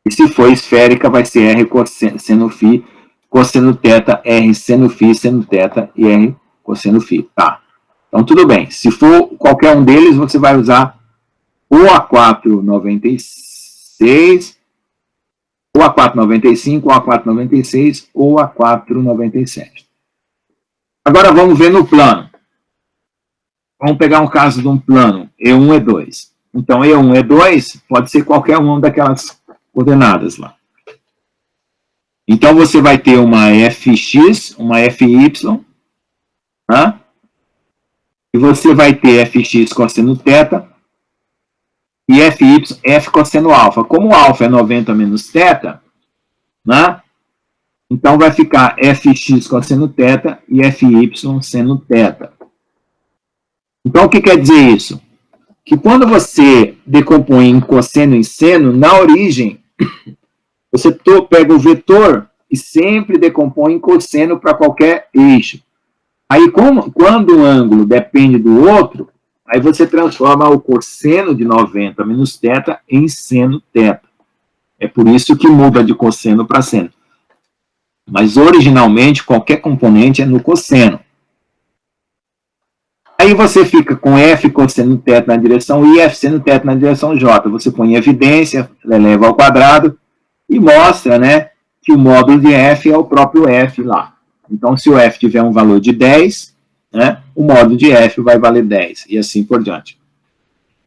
E se for esférica, vai ser R cosseno φ, cosseno θ, R seno φ, seno θ e R cosseno φ, tá? Então, tudo bem. Se for qualquer um deles, você vai usar ou a 496, ou a 495, ou a 496, ou a 497. Agora vamos ver no plano. Vamos pegar um caso de um plano, E1, E2. Então, E1, E2 pode ser qualquer uma daquelas coordenadas lá. Então, você vai ter uma fx, uma fy, tá? E você vai ter fx cosseno θ, e fy, f cosseno alfa. Como alfa é 90 menos θ, né? Então vai ficar fx cosseno θ e fy seno θ. Então o que quer dizer isso? Que quando você decompõe em cosseno e seno, na origem, você pega o vetor e sempre decompõe em cosseno para qualquer eixo. Aí quando um ângulo depende do outro, aí você transforma o cosseno de 90 menos θ em seno θ. É por isso que muda de cosseno para seno. Mas originalmente qualquer componente é no cosseno. Aí você fica com f cosseno θ na direção I, f seno θ na direção J. Você põe em evidência, eleva ao quadrado e mostra, né, que o módulo de f é o próprio f lá. Então, se o f tiver um valor de 10, né, o módulo de f vai valer 10, e assim por diante.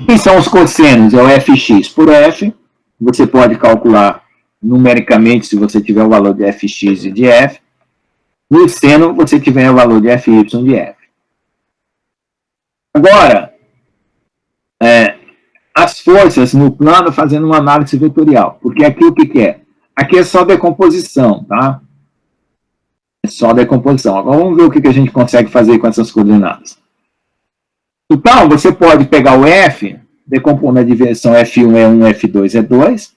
Quem são os cossenos? É o fx por f. Você pode calcular numericamente se você tiver o valor de fx e de f. No seno, você tiver o valor de fy de f. Agora, as forças no plano fazendo uma análise vetorial. Porque aqui o que é? Aqui é só decomposição, tá? É só decomposição. Agora vamos ver o que a gente consegue fazer com essas coordenadas. Então, você pode pegar o f, decompor na direção F1 é 1, F2 é 2,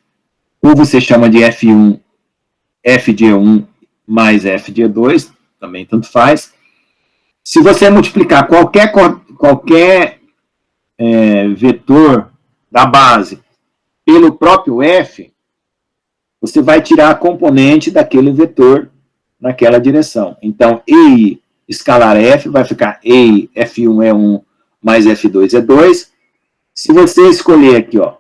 ou você chama de F1, F de E1 mais F de E2, também tanto faz. Se você multiplicar qualquer vetor da base pelo próprio f, você vai tirar a componente daquele vetor naquela direção. Então, EI escalar f vai ficar EI F1 é 1 mais F2 é 2. Se você escolher aqui, ó,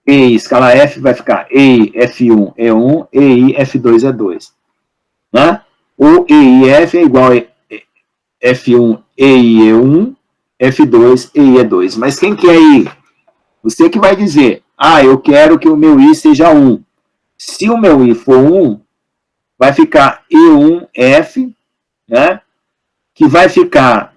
EI escalar f vai ficar EI F1 é 1, EI F2 é 2. Né? O EIF é igual a F1 EI é 1, F2 EI é 2. Mas quem que é I? Você que vai dizer, eu quero que o meu I seja 1. Se o meu I for 1, vai ficar E1F, né? Que vai ficar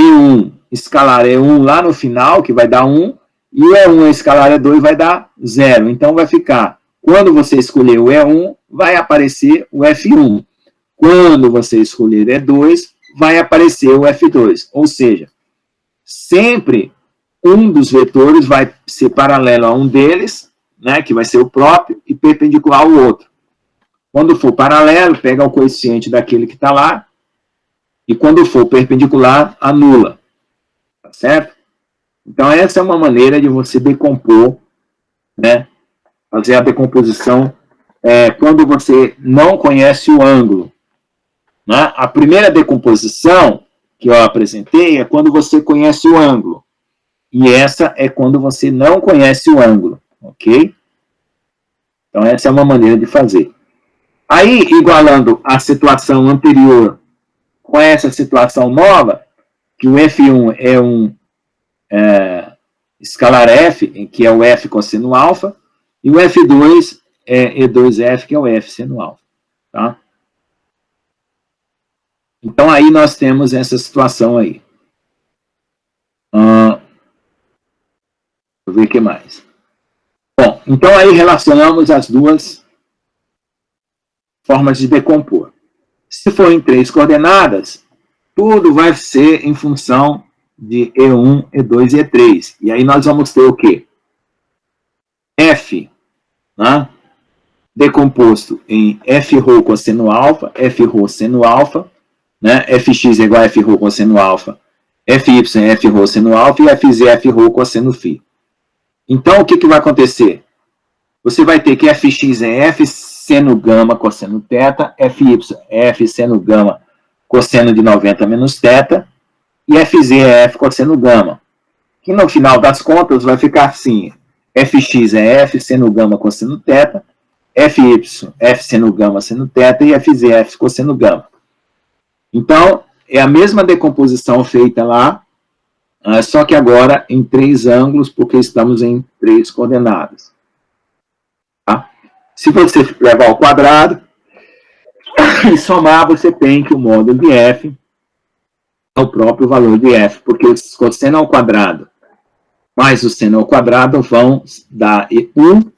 E1 escalar E1 lá no final, que vai dar 1, e o E1 escalar E2 vai dar 0. Então, vai ficar, quando você escolher o E1, vai aparecer o F1. Quando você escolher E2, vai aparecer o F2. Ou seja, sempre um dos vetores vai ser paralelo a um deles, né, que vai ser o próprio, e perpendicular ao outro. Quando for paralelo, pega o coeficiente daquele que está lá, e quando for perpendicular, anula. Tá certo? Então, essa é uma maneira de você decompor, né, fazer a decomposição quando você não conhece o ângulo. Né? A primeira decomposição que eu apresentei é quando você conhece o ângulo. E essa é quando você não conhece o ângulo. Ok? Então, essa é uma maneira de fazer. Aí, igualando a situação anterior com essa situação nova, que o F1 é um escalar F, que é o F cosseno alfa, e o F2 é E2F, que é o F seno alfa. Tá? Então, aí nós temos essa situação aí. Deixa eu ver o que mais. Bom, então aí relacionamos as duas formas de decompor. Se for em 3 coordenadas, tudo vai ser em função de E1, E2 e E3. E aí nós vamos ter o quê? F, né, decomposto em F rho cosseno alfa, F rho seno alfa, né, Fx é igual a F rho cosseno alfa, Fy é F rho seno alfa e Fz é F rho cosseno φ. Então, o que vai acontecer? Você vai ter que Fx é F seno gama cosseno θ, Fy é F seno gama cosseno de 90 menos θ, e Fz é F cosseno gama. Que no final das contas vai ficar assim, Fx é F seno gama cosseno θ, Fy, F seno gama seno θ e Fz é F cosseno gama. Então, é a mesma decomposição feita lá, só que agora em 3 ângulos, porque estamos em 3 coordenadas. Tá? Se você levar ao quadrado e somar, você tem que o módulo de F é o próprio valor de F, porque o cosseno ao quadrado mais o seno ao quadrado vão dar 1,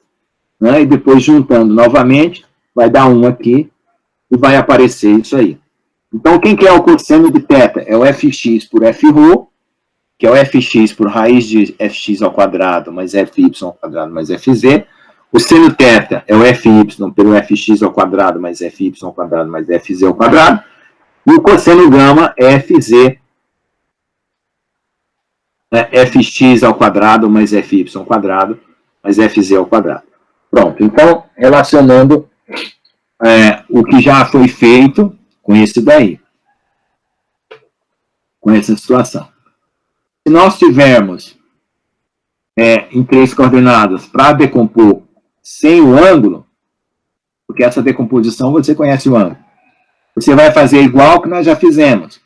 né, e depois juntando novamente, vai dar 1 aqui, e vai aparecer isso aí. Então, quem que é o cosseno de θ? É o Fx por F rho, que é o Fx por raiz de Fx ao quadrado, mais Fy ao quadrado, mais Fz. O seno θ é o Fy pelo Fx ao quadrado, mais Fy ao quadrado, mais Fz ao quadrado. E o cosseno gama é Fz, Fx ao quadrado, mais Fy ao quadrado, mais Fz ao quadrado. Pronto, então, relacionando o que já foi feito com isso daí, com essa situação. Se nós tivermos em 3 coordenadas para decompor sem o ângulo, porque essa decomposição você conhece o ângulo, você vai fazer igual que nós já fizemos.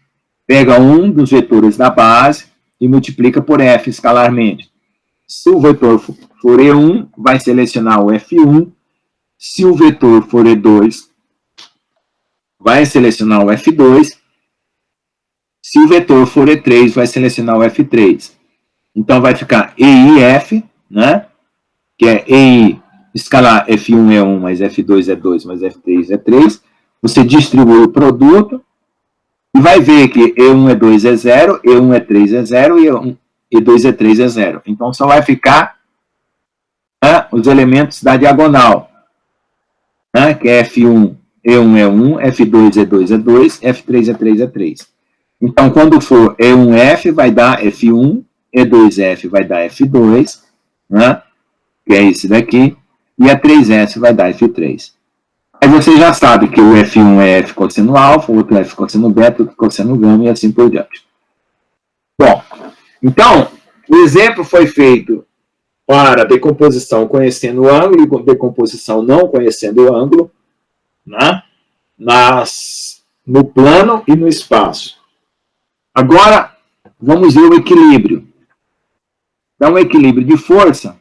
Pega um dos vetores da base e multiplica por F escalarmente. Se o vetor for E1, vai selecionar o F1. Se o vetor for E2, vai selecionar o F2. Se o vetor for E3, vai selecionar o F3. Então, vai ficar EIF, né? Que é EI escalar F1 é 1, mais F2 é 2, mais F3 é 3. Você distribui o produto e vai ver que E1 é 2 é 0, E1 é 3 é 0 e E2 é 3 é 0. Então, só vai ficar os elementos da diagonal, né? Que é F1, E1 é 1, F2 é 2 é 2, F3 é 3 é 3. Então, quando for E1F, vai dar F1, E2F vai dar F2, né? Que é esse daqui, e E3S vai dar F3. Aí você já sabe que o F1 é F cosseno alfa, o outro é F cosseno beta, outro cosseno gama e assim por diante. Bom, então, o exemplo foi feito para decomposição conhecendo o ângulo e decomposição não conhecendo o ângulo, né? No plano e no espaço. Agora, vamos ver o equilíbrio. Então, o equilíbrio de força,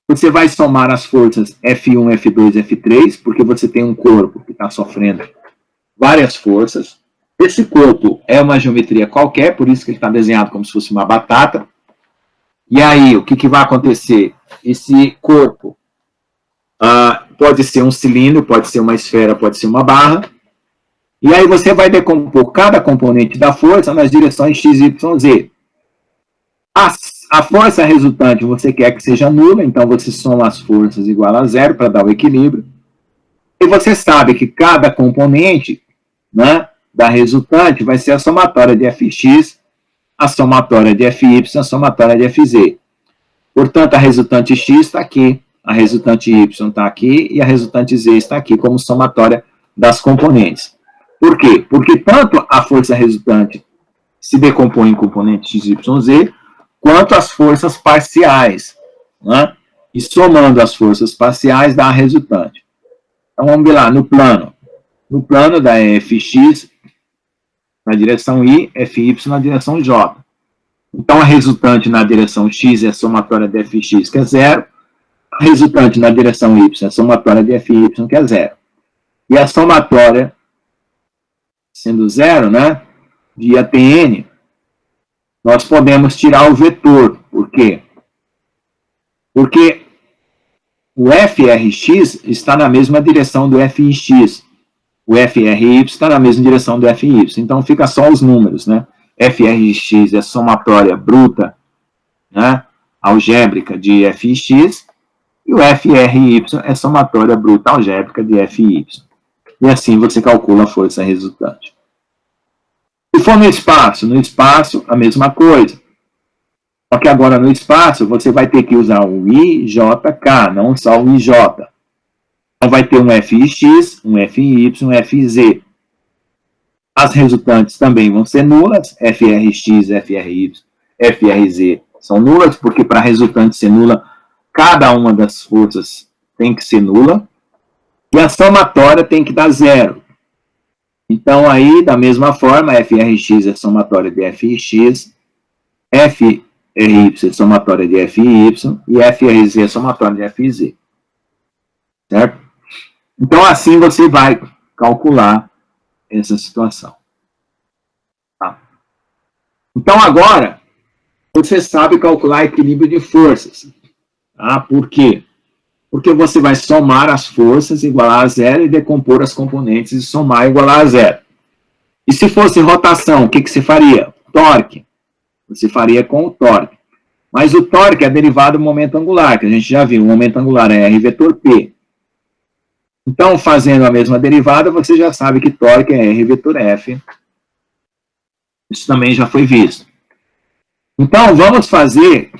você vai somar as forças F1, F2, F3, porque você tem um corpo que está sofrendo várias forças, Esse corpo é uma geometria qualquer, por isso que ele está desenhado como se fosse uma batata. E aí, o que vai acontecer? Esse corpo pode ser um cilindro, pode ser uma esfera, pode ser uma barra. E aí você vai decompor cada componente da força nas direções x, y, z. A força resultante você quer que seja nula, então você soma as forças igual a zero para dar o equilíbrio. E você sabe que cada componente, né, da resultante vai ser a somatória de fx, a somatória de fy, a somatória de fz. Portanto, a resultante x está aqui, a resultante y está aqui e a resultante z está aqui como somatória das componentes. Por quê? Porque tanto a força resultante se decompõe em componentes x, y, z, quanto as forças parciais, né? E somando as forças parciais dá a resultante. Então, vamos ver lá, no plano dá fx na direção y, fy na direção j. Então, a resultante na direção x é a somatória de fx, que é zero. A resultante na direção y é a somatória de fy, que é zero. E a somatória, sendo zero, né, de ATN, nós podemos tirar o vetor. Por quê? Porque o frx está na mesma direção do fix. O fry está na mesma direção do fy. Então, fica só os números, né? frx é somatória bruta, né, algébrica de fx, e o fry é somatória bruta algébrica de fy. E assim você calcula a força resultante. Se for no espaço a mesma coisa. Só que agora no espaço você vai ter que usar o IJK, não só o IJ. Então vai ter um fx, um fy, um fz. As resultantes também vão ser nulas, frx, fry, frz são nulas, porque para a resultante ser nula, cada uma das forças tem que ser nula, e a somatória tem que dar zero. Então, aí, da mesma forma, frx é somatória de fx, fry é somatória de fy, e frz é somatória de fz. Certo? Então, assim você vai calcular essa situação. Tá? Então, agora, você sabe calcular equilíbrio de forças. Tá? Por quê? Porque você vai somar as forças igual a zero e decompor as componentes e somar igual a zero. E se fosse rotação, o que você faria? Torque. Você faria com o torque. Mas o torque é derivado do momento angular, que a gente já viu. O momento angular é R vetor P. Então, fazendo a mesma derivada, você já sabe que torque é R vetor F. Isso também já foi visto. Então, vamos fazer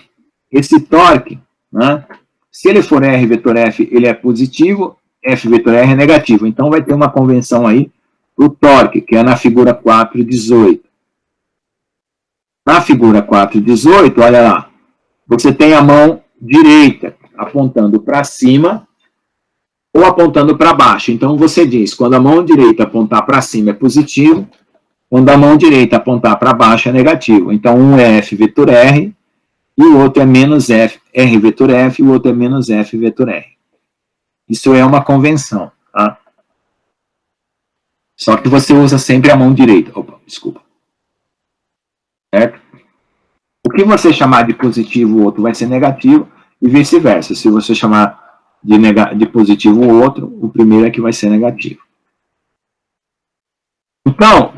esse torque, né? Se ele for R vetor F, ele é positivo, F vetor R é negativo. Então, vai ter uma convenção aí para o torque, que é na figura 4.18. Na figura 4.18, olha lá, você tem a mão direita apontando para cima ou apontando para baixo. Então, você diz, quando a mão direita apontar para cima é positivo, quando a mão direita apontar para baixo é negativo. Então, um é F vetor R, e o outro é menos F, R vetor F, e o outro é menos F vetor R. Isso é uma convenção, tá? Só que você usa sempre a mão direita. Opa, desculpa. Certo? O que você chamar de positivo, o outro vai ser negativo, e vice-versa. Se você chamar de positivo o outro, o primeiro é que vai ser negativo. Então,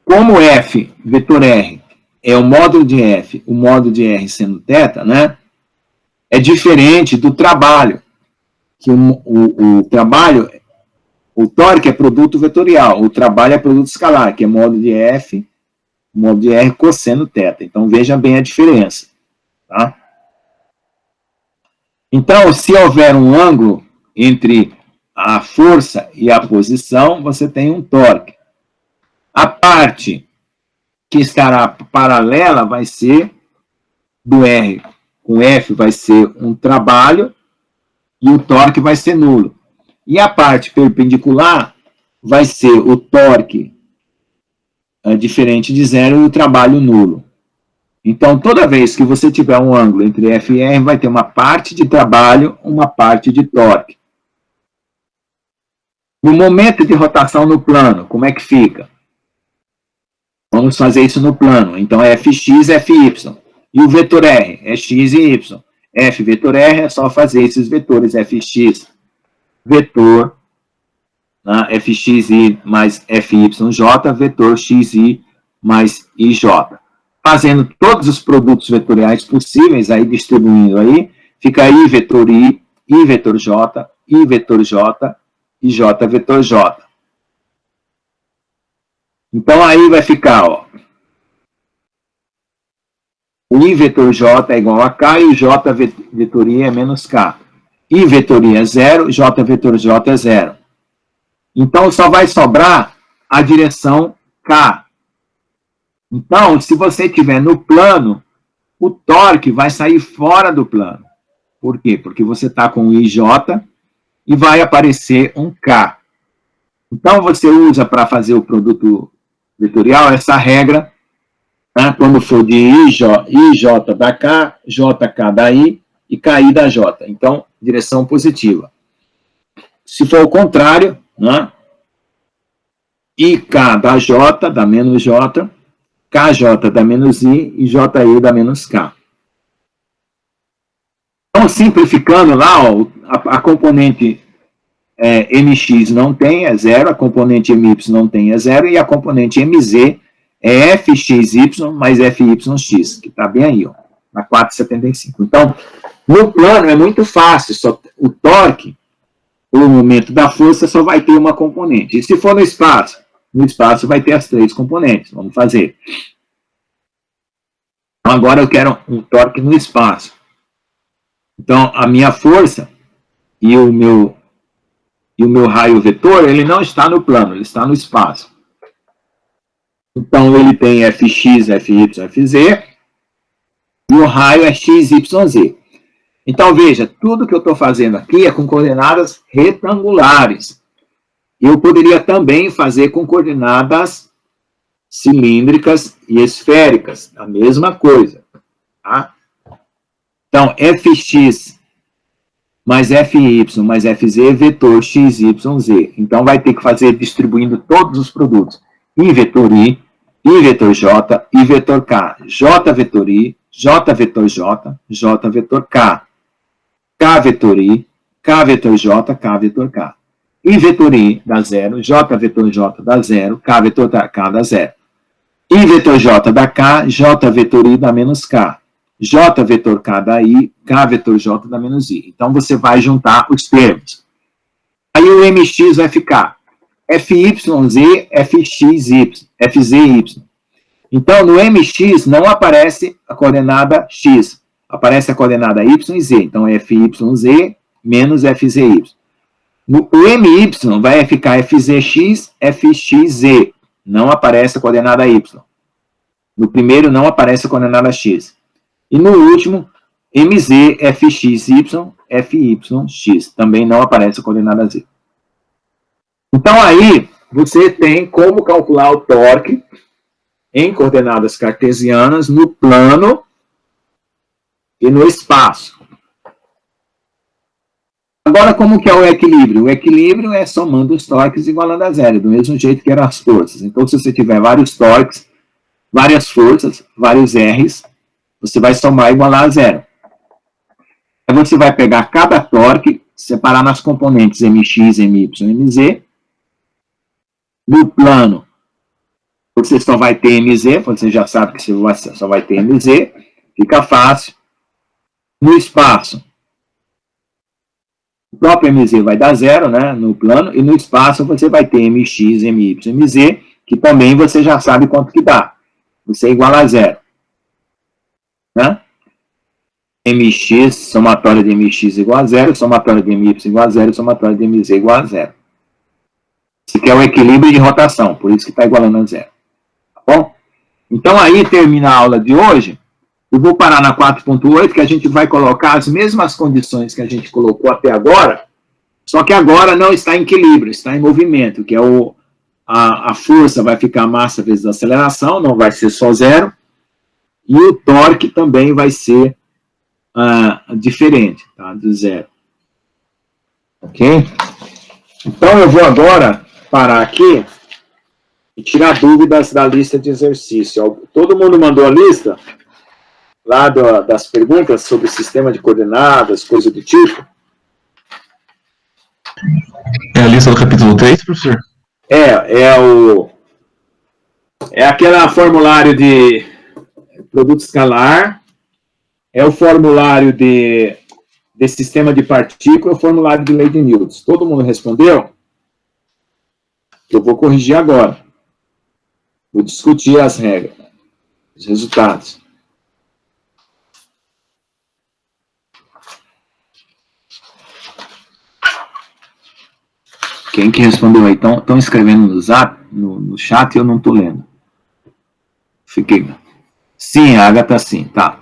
como F vetor R é o módulo de F, o módulo de R sendo θ, né? É diferente do trabalho. Que o trabalho, o torque é produto vetorial, o trabalho é produto escalar, que é módulo de F, módulo de R cosseno θ. Então, veja bem a diferença. Tá? Então, se houver um ângulo entre a força e a posição, você tem um torque. A parte que estará paralela vai ser do R com F, vai ser um trabalho, e o torque vai ser nulo. E a parte perpendicular vai ser o torque diferente de zero e o trabalho nulo. Então, toda vez que você tiver um ângulo entre F e R, vai ter uma parte de trabalho, uma parte de torque. No momento de rotação no plano, como é que fica? Vamos fazer isso no plano. Então, é fx, fy. E o vetor R é x e y. F vetor R é só fazer esses vetores. Fx vetor, né, fxi mais fyj, vetor xi mais ij. Fazendo todos os produtos vetoriais possíveis, aí distribuindo aí, fica I vetor I vetor J, I vetor J e J vetor J. Então, aí vai ficar, ó, o I vetor J é igual a K e o J vetor I é menos K. I vetor I é 0, J vetor J é 0. Então, só vai sobrar a direção K. Então, se você estiver no plano, o torque vai sair fora do plano. Por quê? Porque você está com o IJ e vai aparecer um K. Então, você usa para fazer o produto vetorial essa regra, né, quando for de IJ da K, JK da I e KI da J. Então, direção positiva. Se for o contrário, né, IK da J, da menos J, KJ da menos I e JI da menos K. Então, simplificando lá, ó, a componente MX não tem, é 0, a componente MY não tem, é 0, e a componente MZ é FXY mais FYX, que está bem aí, ó, na 475. Então, no plano é muito fácil, só, o torque, o momento da força, só vai ter uma componente. E se for no espaço vai ter as 3 componentes. Vamos fazer. Então, agora eu quero um torque no espaço. Então, a minha força e o meu raio vetor, ele não está no plano, ele está no espaço. Então, ele tem Fx, Fy, Fz, e o raio é x, y, z. Então, veja, tudo que eu estou fazendo aqui é com coordenadas retangulares. Eu poderia também fazer com coordenadas cilíndricas e esféricas, a mesma coisa. Tá? Então, Fx mais Fy mais Fz, vetor x, y, z. Então, vai ter que fazer distribuindo todos os produtos. I vetor I vetor J, I vetor K, J vetor I, J vetor J, J vetor K, K vetor I, K vetor J, K vetor K. I vetor I dá 0, J vetor J dá 0, K vetor K dá 0. I vetor J dá K, J vetor I dá menos K. J vetor K dá I, K vetor J dá menos I. Então, você vai juntar os termos. Aí o MX vai ficar FYZ, FXY, FZY. Então, no MX não aparece a coordenada X, aparece a coordenada Y e Z. Então, é FYZ menos FZY. No MY vai ficar FZX, FXZ. Não aparece a coordenada Y. No primeiro não aparece a coordenada X. E no último, MZ, FXY, FYX. Também não aparece a coordenada Z. Então, aí, você tem como calcular o torque em coordenadas cartesianas no plano e no espaço. Agora, como que é o equilíbrio? O equilíbrio é somando os torques igualando a zero, do mesmo jeito que eram as forças. Então, se você tiver vários torques, várias forças, vários R's, você vai somar e igualar a zero. Aí você vai pegar cada torque, separar nas componentes MX, MY e MZ. No plano, você só vai ter MZ, você já sabe que você só vai ter MZ, fica fácil. No espaço, o próprio MZ vai dar 0, né, no plano, e no espaço você vai ter MX, MY, MZ, que também você já sabe quanto que dá. Você iguala a 0. Né? MX, somatória de MX igual a 0, somatória de MY igual a 0, somatória de MZ igual a 0. Esse aqui é o equilíbrio de rotação, por isso que está igualando a 0. Tá bom? Então, aí termina a aula de hoje. Eu vou parar na 4.8, que a gente vai colocar as mesmas condições que a gente colocou até agora, só que agora não está em equilíbrio, está em movimento, que é a força vai ficar a massa vezes a aceleração, não vai ser só 0, e o torque também vai ser diferente, tá? De 0. Ok? Então, eu vou agora parar aqui e tirar dúvidas da lista de exercício. Todo mundo mandou a lista lá das perguntas sobre o sistema de coordenadas, coisa do tipo? É a lista do capítulo 3, professor? É aquele formulário de produto escalar, é o formulário de sistema de partícula, é o formulário de lei de Newton. Todo mundo respondeu? Eu vou corrigir agora. Vou discutir as regras, os resultados. Quem que respondeu aí? Estão escrevendo no zap, no chat, e eu não estou lendo. Fiquei. Sim, a Agatha, sim, tá.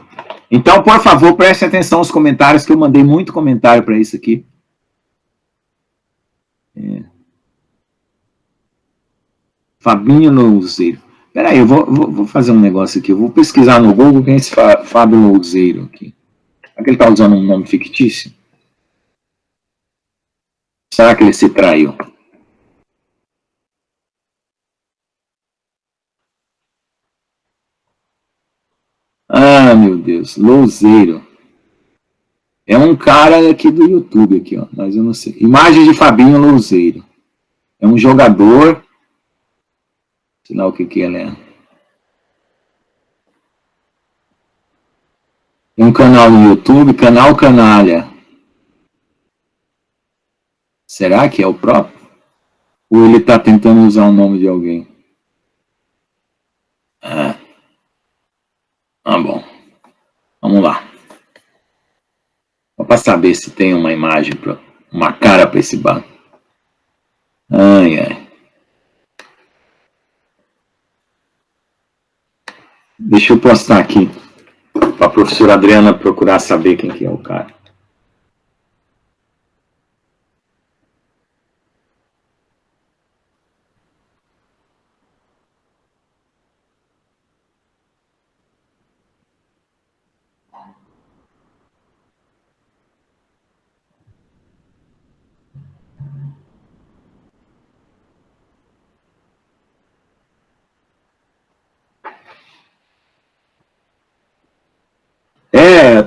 Então, por favor, preste atenção aos comentários, que eu mandei muito comentário para isso aqui. Fabinho Louzeiro. Peraí, eu vou fazer um negócio aqui. Eu vou pesquisar no Google quem é esse Fábio Louzeiro aqui. Será que ele está usando um nome fictício? Será que ele se traiu? Ah, meu Deus, Louzeiro. É um cara aqui do YouTube, aqui, ó, mas eu não sei. Imagem de Fabinho Louzeiro. É um jogador. Sei lá o que ele é. Tem um canal no YouTube, Canal Canalha. Será que é o próprio? Ou ele está tentando usar o nome de alguém? Ah, bom. Vamos lá. Só para saber se tem uma imagem, uma cara para esse banco. Ai, ai. Deixa eu postar aqui para a professora Adriana procurar saber quem que é o cara.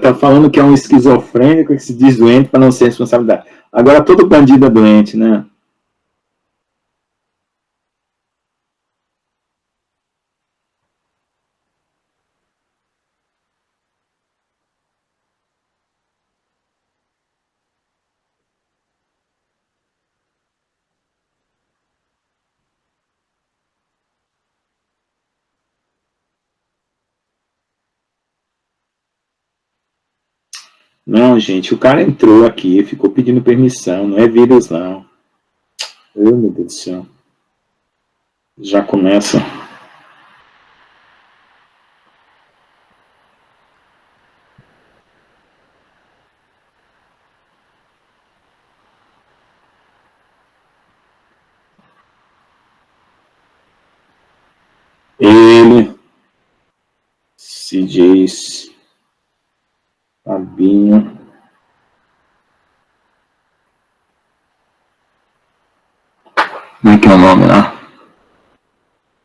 Tá falando que é um esquizofrênico que se diz doente para não ser responsabilidade. Agora todo bandido é doente, né? Não, gente, o cara entrou aqui, ficou pedindo permissão, não é vírus, não. Meu Deus do céu. Já começa. Ele se diz Fabinho. Como é que é o nome lá?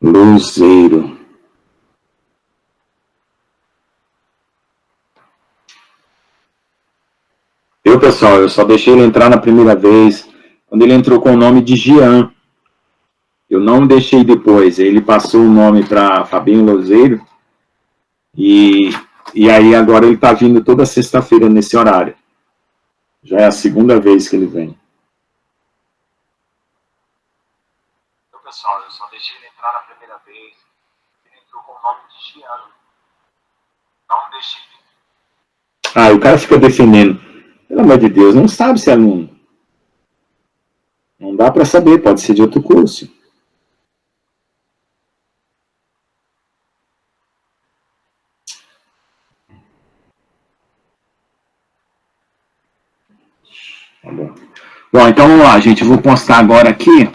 Louzeiro. Pessoal, eu só deixei ele entrar na primeira vez, quando ele entrou com o nome de Jean. Eu não deixei depois, ele passou o nome para Fabinho Louzeiro, e aí agora ele está vindo toda sexta-feira nesse horário. Já é a segunda vez que ele vem. Pessoal, eu só deixei ele entrar na primeira vez, ele entrou com o nome de Jean. Não deixei. Ah, o cara fica defendendo. Pelo amor de Deus, não sabe se é aluno. Não dá para saber, pode ser de outro curso. Tá bom. Bom, então vamos lá, gente. Eu vou postar agora aqui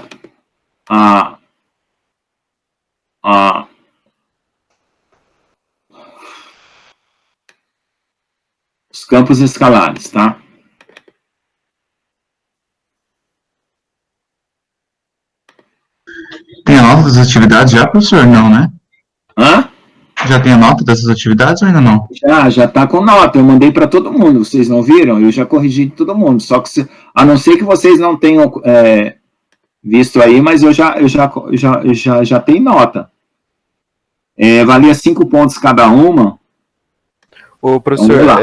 os campos escalares, tá? Tem aulas atividades já, professor? Não, né? Hã? Já tem a nota dessas atividades ou ainda não? Já tá com nota, eu mandei para todo mundo, vocês não viram? Eu já corrigi de todo mundo, só que, a não ser que vocês não tenham visto aí, mas eu já tenho nota. Valia 5 pontos cada uma. Ô, professor, Vamos lá.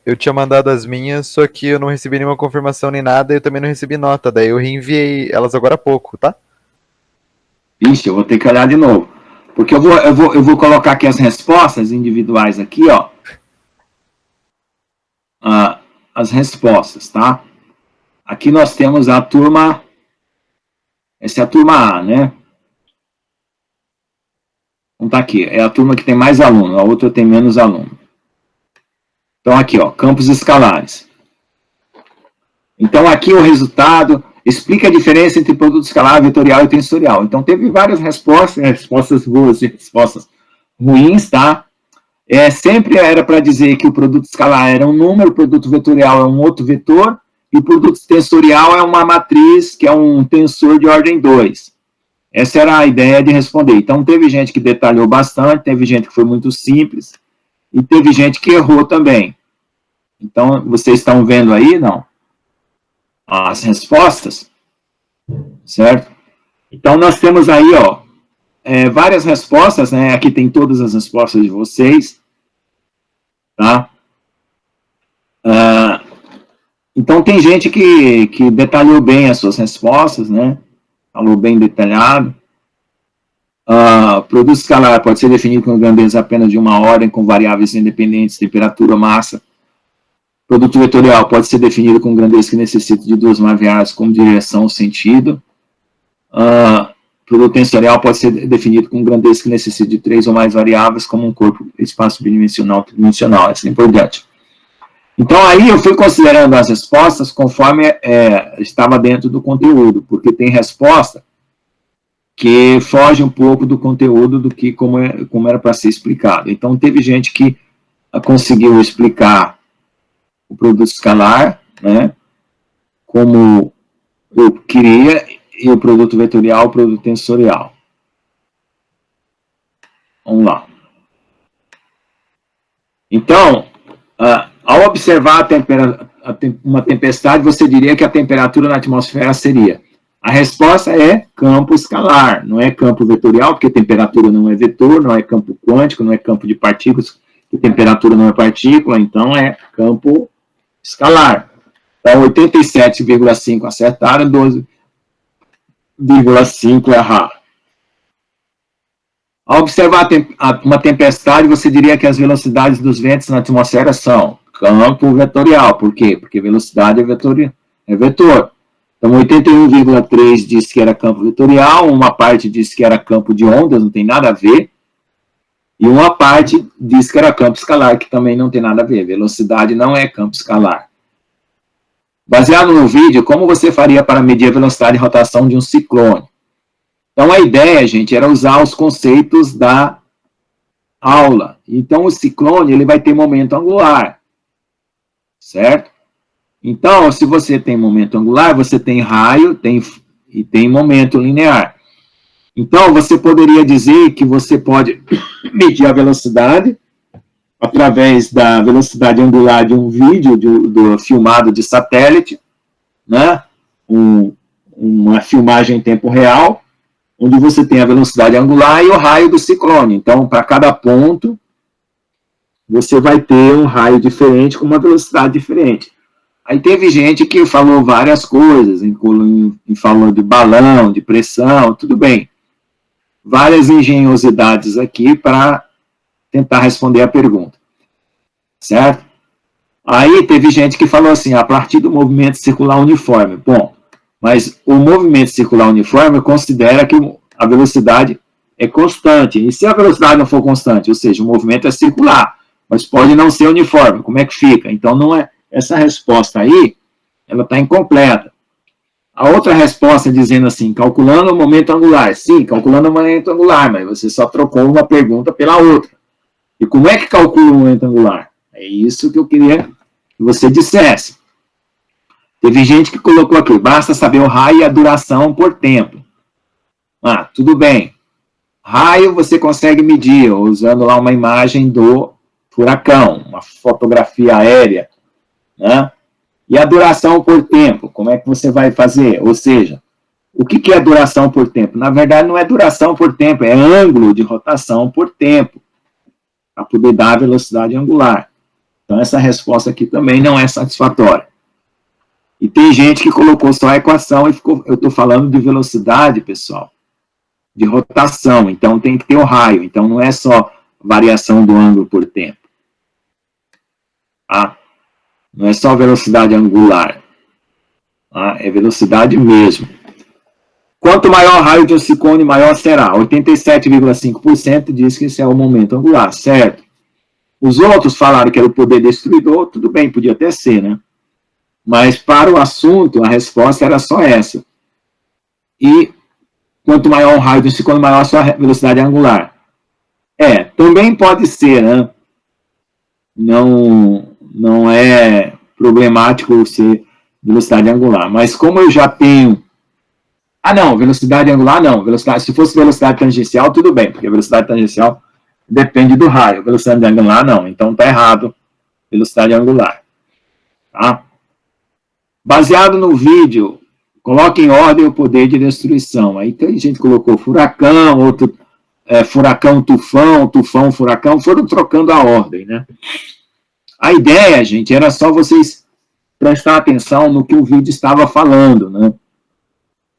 eu tinha mandado as minhas, só que eu não recebi nenhuma confirmação nem nada, e eu também não recebi nota, daí eu reenviei elas agora há pouco, tá? Ixi, eu vou ter que olhar de novo. Porque eu vou colocar aqui as respostas individuais aqui, ó. As respostas, tá? Aqui nós temos a turma... Essa é a turma A, né? Então tá aqui, é a turma que tem mais aluno, a outra tem menos aluno. Então aqui, ó, campos escalares. Então aqui o resultado explica a diferença entre produto escalar, vetorial e tensorial. Então teve várias respostas boas e respostas ruins, tá? Sempre era para dizer que o produto escalar era um número, o produto vetorial é um outro vetor, e o produto tensorial é uma matriz, que é um tensor de ordem 2. Essa era a ideia de responder. Então teve gente que detalhou bastante, teve gente que foi muito simples, e teve gente que errou também. Então, vocês estão vendo aí, não? As respostas, certo? Então, nós temos aí, ó, várias respostas, né? Aqui tem todas as respostas de vocês, tá? Então, tem gente que detalhou bem as suas respostas, né? Falou bem detalhado. Produto escalar pode ser definido com grandeza apenas de uma ordem, com variáveis independentes, temperatura, massa. Produto vetorial pode ser definido com grandeza que necessita de duas variáveis, como direção ou sentido. Produto tensorial pode ser definido com grandeza que necessita de 3 ou mais variáveis, como um corpo, espaço bidimensional, tridimensional, assim por diante. Então, aí eu fui considerando as respostas conforme estava dentro do conteúdo, porque tem resposta que foge um pouco do conteúdo do que como era para ser explicado. Então, teve gente que conseguiu explicar o produto escalar, né, como eu queria, e o produto vetorial, o produto tensorial. Vamos lá. Então, ao observar uma tempestade, você diria que a temperatura na atmosfera seria... A resposta é campo escalar, não é campo vetorial, porque temperatura não é vetor, não é campo quântico, não é campo de partículas, que temperatura não é partícula, então é campo escalar. Então, 87,5 acertaram, 12,5 erraram. Ao observar uma tempestade, você diria que as velocidades dos ventos na atmosfera são campo vetorial. Por quê? Porque velocidade é vetor. Então, 81,3 disse que era campo vetorial, uma parte disse que era campo de ondas, não tem nada a ver, e uma parte disse que era campo escalar, que também não tem nada a ver. Velocidade não é campo escalar. Baseado no vídeo, como você faria para medir a velocidade de rotação de um ciclone? Então, a ideia, gente, era usar os conceitos da aula. Então, o ciclone, ele vai ter momento angular, certo? Então, se você tem momento angular, você tem raio e tem momento linear. Então, você poderia dizer que você pode medir a velocidade através da velocidade angular de um vídeo do filmado de satélite, né? Uma filmagem em tempo real, onde você tem a velocidade angular e o raio do ciclone. Então, para cada ponto, você vai ter um raio diferente com uma velocidade diferente. Aí teve gente que falou várias coisas, falou de balão, de pressão, tudo bem. Várias engenhosidades aqui para tentar responder a pergunta. Certo? Aí teve gente que falou assim, a partir do movimento circular uniforme. Bom, mas o movimento circular uniforme considera que a velocidade é constante. E se a velocidade não for constante, ou seja, o movimento é circular, mas pode não ser uniforme, como é que fica? Então, não é... Essa resposta aí, ela está incompleta. A outra resposta dizendo assim, calculando o momento angular. Sim, calculando o momento angular, mas você só trocou uma pergunta pela outra. E como é que calcula o momento angular? É isso que eu queria que você dissesse. Teve gente que colocou aqui, basta saber o raio e a duração por tempo. Tudo bem. Raio você consegue medir usando lá uma imagem do furacão, uma fotografia aérea, né? E a duração por tempo, como é que você vai fazer? Ou seja, o que é duração por tempo? Na verdade, não é duração por tempo, é ângulo de rotação por tempo, para poder dar a velocidade angular. Então, essa resposta aqui também não é satisfatória. E tem gente que colocou só a equação e ficou, eu estou falando de velocidade, pessoal, de rotação, então tem que ter o raio, então não é só variação do ângulo por tempo. Tá? Não é só velocidade angular, tá? É velocidade mesmo. Quanto maior o raio de um ciclone, maior será. 87,5% diz que esse é o momento angular, certo? Os outros falaram que era o poder destruidor, tudo bem, podia até ser, né? Mas para o assunto, a resposta era só essa. E quanto maior o raio de um ciclone, maior a sua velocidade angular. Também pode ser, né? Não é problemático ser velocidade angular. Mas como eu já tenho... não, velocidade angular não. Se fosse velocidade tangencial, tudo bem, porque velocidade tangencial depende do raio. Velocidade angular não, então está errado velocidade angular. Tá? Baseado no vídeo, coloque em ordem o poder de destruição. Aí tem gente que colocou furacão, outro furacão, tufão, tufão, furacão, foram trocando a ordem, né? A ideia, gente, era só vocês prestar atenção no que o vídeo estava falando, né?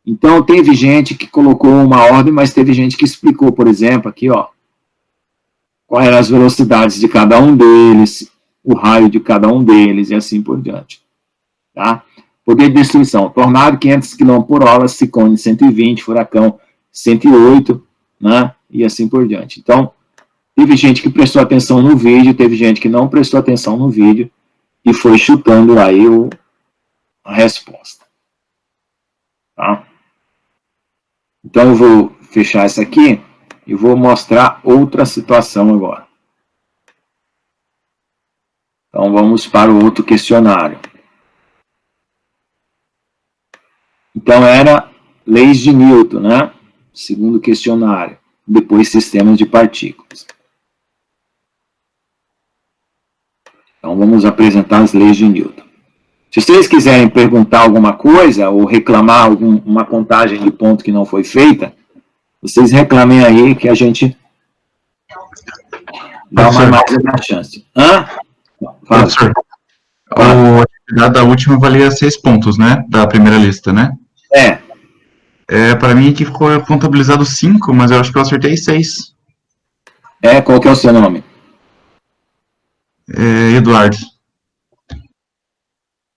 Então, teve gente que colocou uma ordem, mas teve gente que explicou, por exemplo, aqui, ó, quais eram as velocidades de cada um deles, o raio de cada um deles, e assim por diante. Tá? Poder de destruição, tornado 500 km por hora, ciclone 120, furacão 108, né? E assim por diante. Então, teve gente que prestou atenção no vídeo, teve gente que não prestou atenção no vídeo, e foi chutando aí a resposta. Tá? Então, eu vou fechar essa aqui e vou mostrar outra situação agora. Então, vamos para o outro questionário. Então, era leis de Newton, né? Segundo questionário. Depois, sistemas de partículas. Então, vamos apresentar as leis de Newton. Se vocês quiserem perguntar alguma coisa ou reclamar uma contagem de ponto que não foi feita, vocês reclamem aí que a gente dá uma mais chance. Professor, a atividade da última valia 6 pontos, né? Da primeira lista, né? Para mim aqui ficou contabilizado 5, mas eu acho que eu acertei 6. Qual que é o seu nome? Eduardo.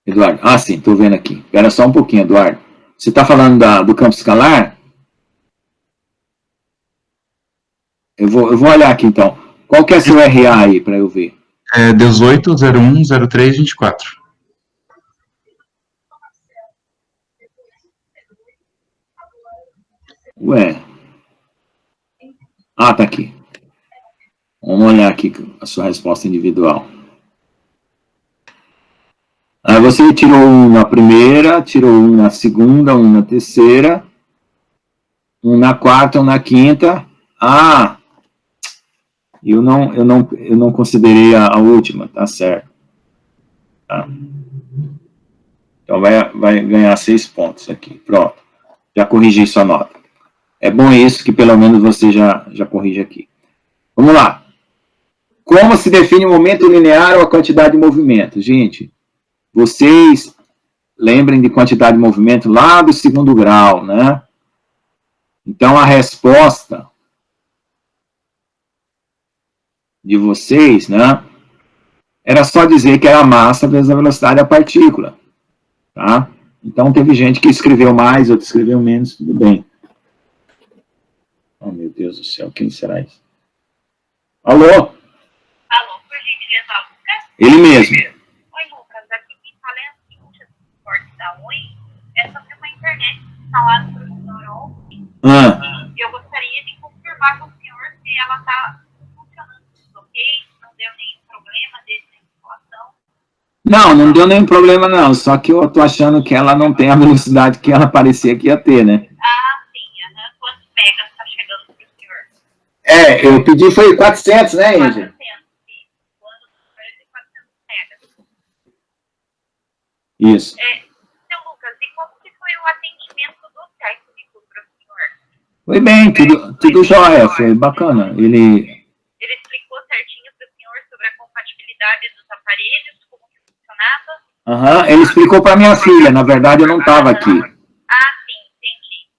Eduardo, sim, estou vendo aqui. Espera só um pouquinho, Eduardo. Você está falando do campo escalar? Eu vou olhar aqui, então. Qual que é seu RA aí, para eu ver? 18010324. Ué. Tá aqui. Vamos olhar aqui a sua resposta individual. Você tirou 1 na primeira, tirou 1 na segunda, 1 na terceira, 1 na quarta, 1 na quinta. Eu não considerei a última, tá certo. Tá. Então, vai ganhar 6 pontos aqui. Pronto. Já corrigi sua nota. É bom isso que pelo menos você já corrige aqui. Vamos lá. Como se define o momento linear ou a quantidade de movimento? Gente, vocês lembrem de quantidade de movimento lá do segundo grau, né? Então, a resposta de vocês, né? Era só dizer que era a massa vezes a velocidade da partícula, tá? Então, teve gente que escreveu mais, outro escreveu menos, tudo bem. Oh, meu Deus do céu, quem será isso? Alô? Alô, por gentileza, Lucas? Ele mesmo. Oi, Lucas, aqui quem fala é a Cíntia, do suporte da Oi. É sobre uma internet instalada pelo senhor ontem. Eu gostaria de confirmar com o senhor se ela está funcionando ok, não deu nenhum problema desde a instalação. Não deu nenhum problema não, só que eu tô achando que ela não tem a velocidade que ela parecia que ia ter, né? Sim, quantos megas está chegando para o senhor? Eu pedi foi 400, né, Índia? 400, sim. O ano do senhor é de 400 megas. Isso. Seu Lucas, e como que foi o atendimento do técnico para o senhor? Foi bem, tudo jóia, foi bacana. Ele explicou certinho para o senhor sobre a compatibilidade dos aparelhos, como que funcionava? Ele explicou para minha filha, na verdade eu não estava aqui. Ah, sim, entendi.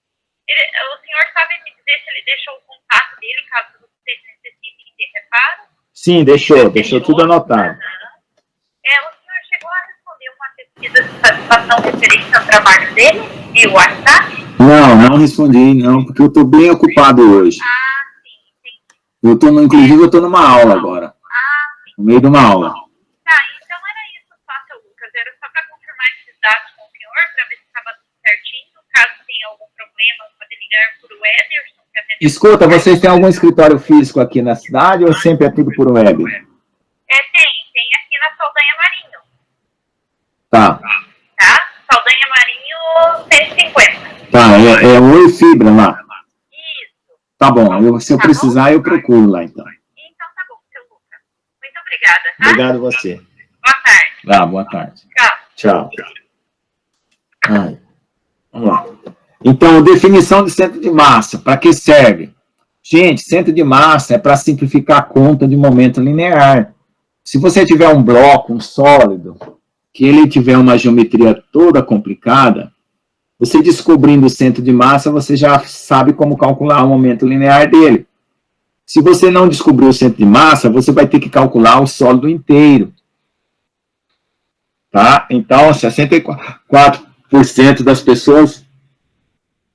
O senhor sabe me dizer se ele deixou o contato dele, caso vocês necessitem de reparo? Sim, deixou tudo anotado. O senhor chegou a responder uma pesquisa de satisfação referente ao trabalho dele, via WhatsApp? Não respondi, não, porque eu estou bem ocupado hoje. Ah, sim, entendi. Inclusive eu estou numa aula agora, sim. no meio de uma aula. Tá, então era isso só, seu Lucas. Era só para confirmar esses dados com o senhor, para ver se estava tudo certinho. Caso tenha algum problema, pode ligar por o Ederson. Escuta, vocês têm algum escritório físico aqui na cidade ou sempre é tudo por web? Tem aqui na Saldanha Marinho. Tá. Saldanha Marinho 150. Tá, é Oi Fibra lá. Isso. Tá bom, se eu precisar eu procuro lá então. Então tá bom, seu Lucas. Muito obrigada, tá? Obrigado a você. Boa tarde. Boa tarde. Tchau. Vamos lá. Então, definição de centro de massa, para que serve? Gente, centro de massa é para simplificar a conta de momento linear. Se você tiver um bloco, um sólido, que ele tiver uma geometria toda complicada, você descobrindo o centro de massa, você já sabe como calcular o momento linear dele. Se você não descobrir o centro de massa, você vai ter que calcular o sólido inteiro. Tá? Então, 64% das pessoas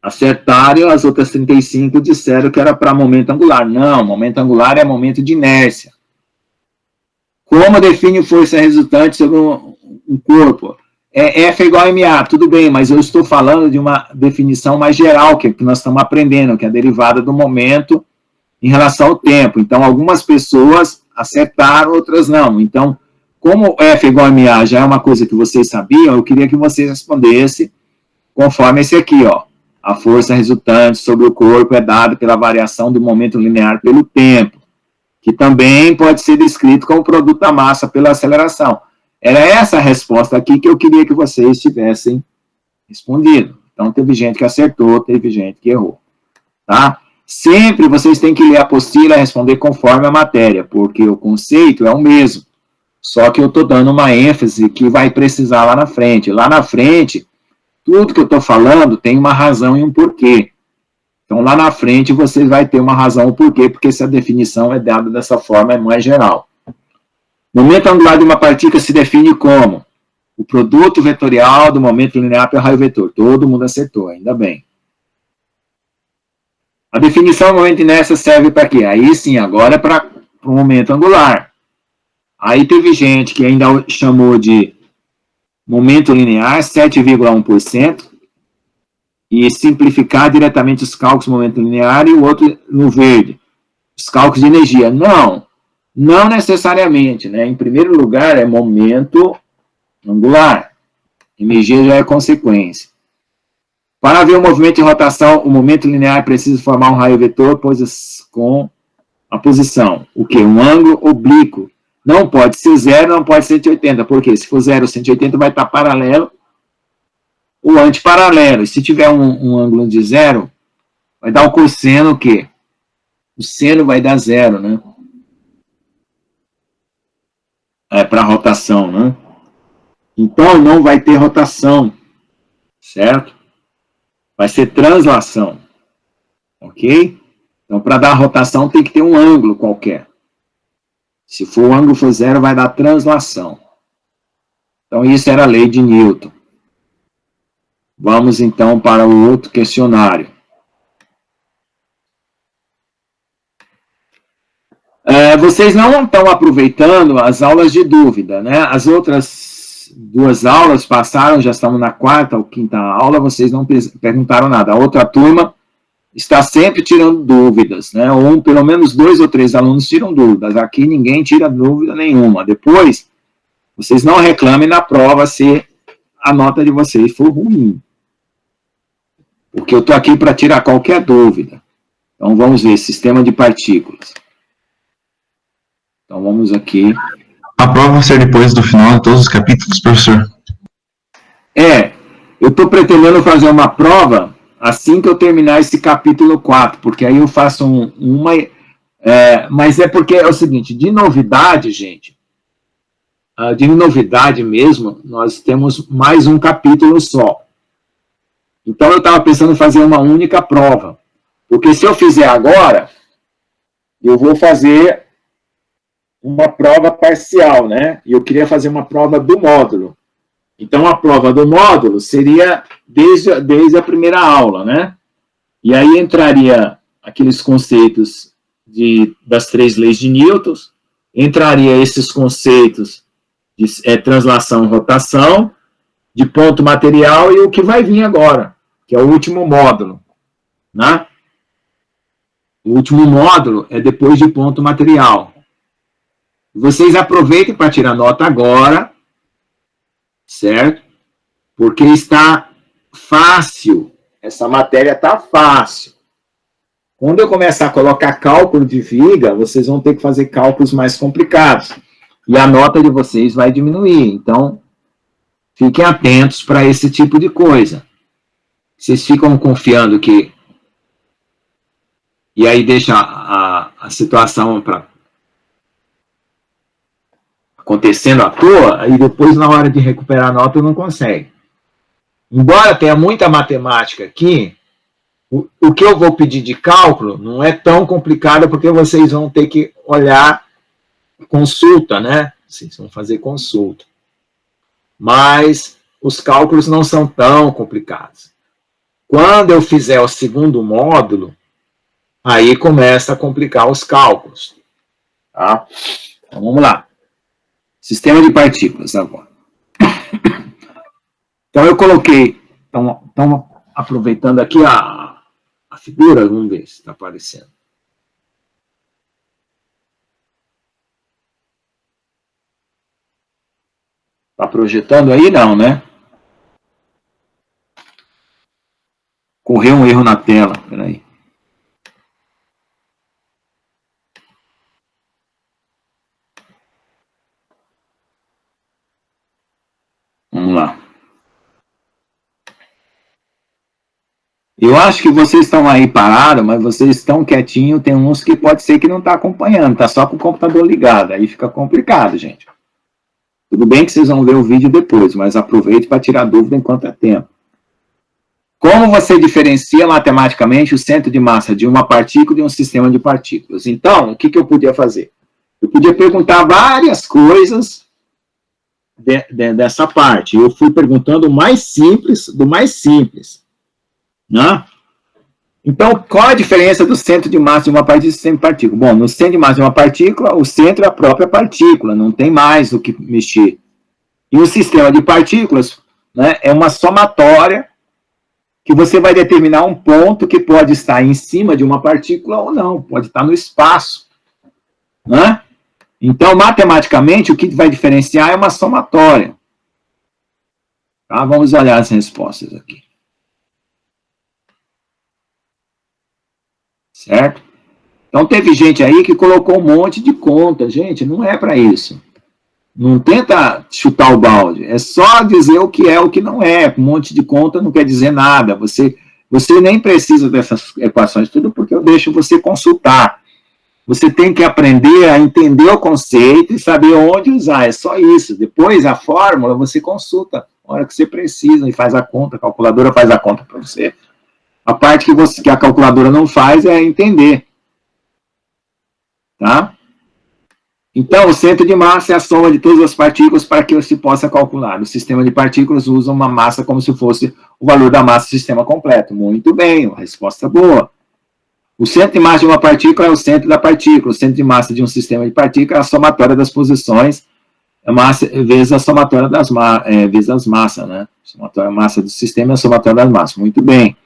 acertaram, as outras 35% disseram que era para momento angular. Não, momento angular é momento de inércia. Como define força resultante sobre um corpo? F é igual a MA, tudo bem, mas eu estou falando de uma definição mais geral, que nós estamos aprendendo, que é a derivada do momento em relação ao tempo. Então, algumas pessoas acertaram, outras não. Então, como F é igual a MA já é uma coisa que vocês sabiam, eu queria que vocês respondessem conforme esse aqui, ó. A força resultante sobre o corpo é dada pela variação do momento linear pelo tempo, que também pode ser descrito como produto da massa pela aceleração. Era essa a resposta aqui que eu queria que vocês tivessem respondido. Então, teve gente que acertou, teve gente que errou. Tá? Sempre vocês têm que ler a apostila e responder conforme a matéria, porque o conceito é o mesmo. Só que eu estou dando uma ênfase que vai precisar lá na frente. Lá na frente, tudo que eu estou falando tem uma razão e um porquê. Então, lá na frente, vocês vão ter uma razão e um porquê, porque essa definição é dada dessa forma, é mais geral. Momento angular de uma partícula se define como o produto vetorial do momento linear pelo raio vetor. Todo mundo acertou, ainda bem. A definição do momento inércia serve para quê? Aí sim, agora é para o momento angular. Aí teve gente que ainda chamou de momento linear, 7,1%, e simplificar diretamente os cálculos do momento linear, e o outro no verde, os cálculos de energia. Não necessariamente, né? Em primeiro lugar é momento angular, energia já é consequência. Para ver o movimento de rotação, o momento linear precisa formar um raio vetor com a posição. O que? Um ângulo oblíquo. Não pode ser 0, não pode ser 180. Por quê? Se for 0, 180 vai estar paralelo ou antiparalelo. E se tiver um ângulo de 0, vai dar o cosseno o quê? O seno vai dar 0, né? Para rotação, né? Então, não vai ter rotação, certo? Vai ser translação, ok? Então, para dar rotação, tem que ter um ângulo qualquer. Se for o ângulo for 0, vai dar translação. Então, isso era a lei de Newton. Vamos, então, para o outro questionário. Vocês não estão aproveitando as aulas de dúvida, né? As outras 2 aulas passaram, já estamos na 4ª ou 5ª aula, vocês não perguntaram nada. A outra turma está sempre tirando dúvidas, né? Ou pelo menos 2 ou 3 alunos tiram dúvidas. Aqui ninguém tira dúvida nenhuma. Depois, vocês não reclamem na prova se a nota de vocês for ruim. Porque eu estou aqui para tirar qualquer dúvida. Então, vamos ver, sistema de partículas. Então, vamos aqui. A prova vai ser depois do final de todos os capítulos, professor? Eu estou pretendendo fazer uma prova assim que eu terminar esse capítulo 4, porque aí eu faço mas é porque é o seguinte, de novidade, gente, de novidade mesmo, nós temos mais um capítulo só. Então, eu estava pensando em fazer uma única prova, porque se eu fizer agora, eu vou fazer uma prova parcial, né? E eu queria fazer uma prova do módulo. Então, a prova do módulo seria desde a primeira aula, né? E aí entraria aqueles conceitos das 3 leis de Newton, entraria esses conceitos de translação e rotação, de ponto material e o que vai vir agora, que é o último módulo, né? O último módulo é depois de ponto material. Vocês aproveitem para tirar nota agora, certo? Porque está fácil, essa matéria está fácil. Quando eu começar a colocar cálculo de viga, vocês vão ter que fazer cálculos mais complicados. E a nota de vocês vai diminuir. Então, fiquem atentos para esse tipo de coisa. Vocês ficam confiando que... E aí deixa a situação acontecendo à toa, aí depois, na hora de recuperar a nota, não consegue. Embora tenha muita matemática aqui, o que eu vou pedir de cálculo não é tão complicado, porque vocês vão ter que olhar consulta, né? Vocês vão fazer consulta. Mas os cálculos não são tão complicados. Quando eu fizer o segundo módulo, aí começa a complicar os cálculos. Tá? Então, vamos lá. Sistema de partículas agora. Então, eu coloquei... Então aproveitando aqui a figura, vamos ver se está aparecendo. Está projetando aí? Não, né? Correu um erro na tela, peraí. Vamos lá. Eu acho que vocês estão aí parados, mas vocês estão quietinhos, tem uns que pode ser que não está acompanhando, está só com o computador ligado, aí fica complicado, gente. Tudo bem que vocês vão ver o vídeo depois, mas aproveite para tirar dúvida enquanto é tempo. Como você diferencia matematicamente o centro de massa de uma partícula de um sistema de partículas? Então, o que eu podia fazer? Eu podia perguntar várias coisas dessa parte. Eu fui perguntando o mais simples do mais simples. Né? Então, qual a diferença do centro de massa de uma partícula e do sistema de partícula? Bom, no centro de massa de uma partícula, o centro é a própria partícula, não tem mais o que mexer. E o sistema de partículas, né, é uma somatória que você vai determinar um ponto que pode estar em cima de uma partícula ou não, pode estar no espaço. Né? Então, matematicamente, o que vai diferenciar é uma somatória. Tá? Vamos olhar as respostas aqui. Certo? Então, teve gente aí que colocou um monte de conta. Gente, não é para isso. Não tenta chutar o balde. É só dizer o que é o que não é. Um monte de conta não quer dizer nada. Você nem precisa dessas equações, tudo porque eu deixo você consultar. Você tem que aprender a entender o conceito e saber onde usar. É só isso. Depois, a fórmula, você consulta a hora que você precisa e faz a conta. A calculadora faz a conta para você. A parte que a calculadora não faz é entender. Tá? Então, o centro de massa é a soma de todas as partículas para que se possa calcular. O sistema de partículas usa uma massa como se fosse o valor da massa do sistema completo. Muito bem, uma resposta boa. O centro de massa de uma partícula é o centro da partícula. O centro de massa de um sistema de partícula é a somatória das posições, a massa vezes a somatória vezes as massas, né? A massa do sistema é a somatória das massas. Muito bem.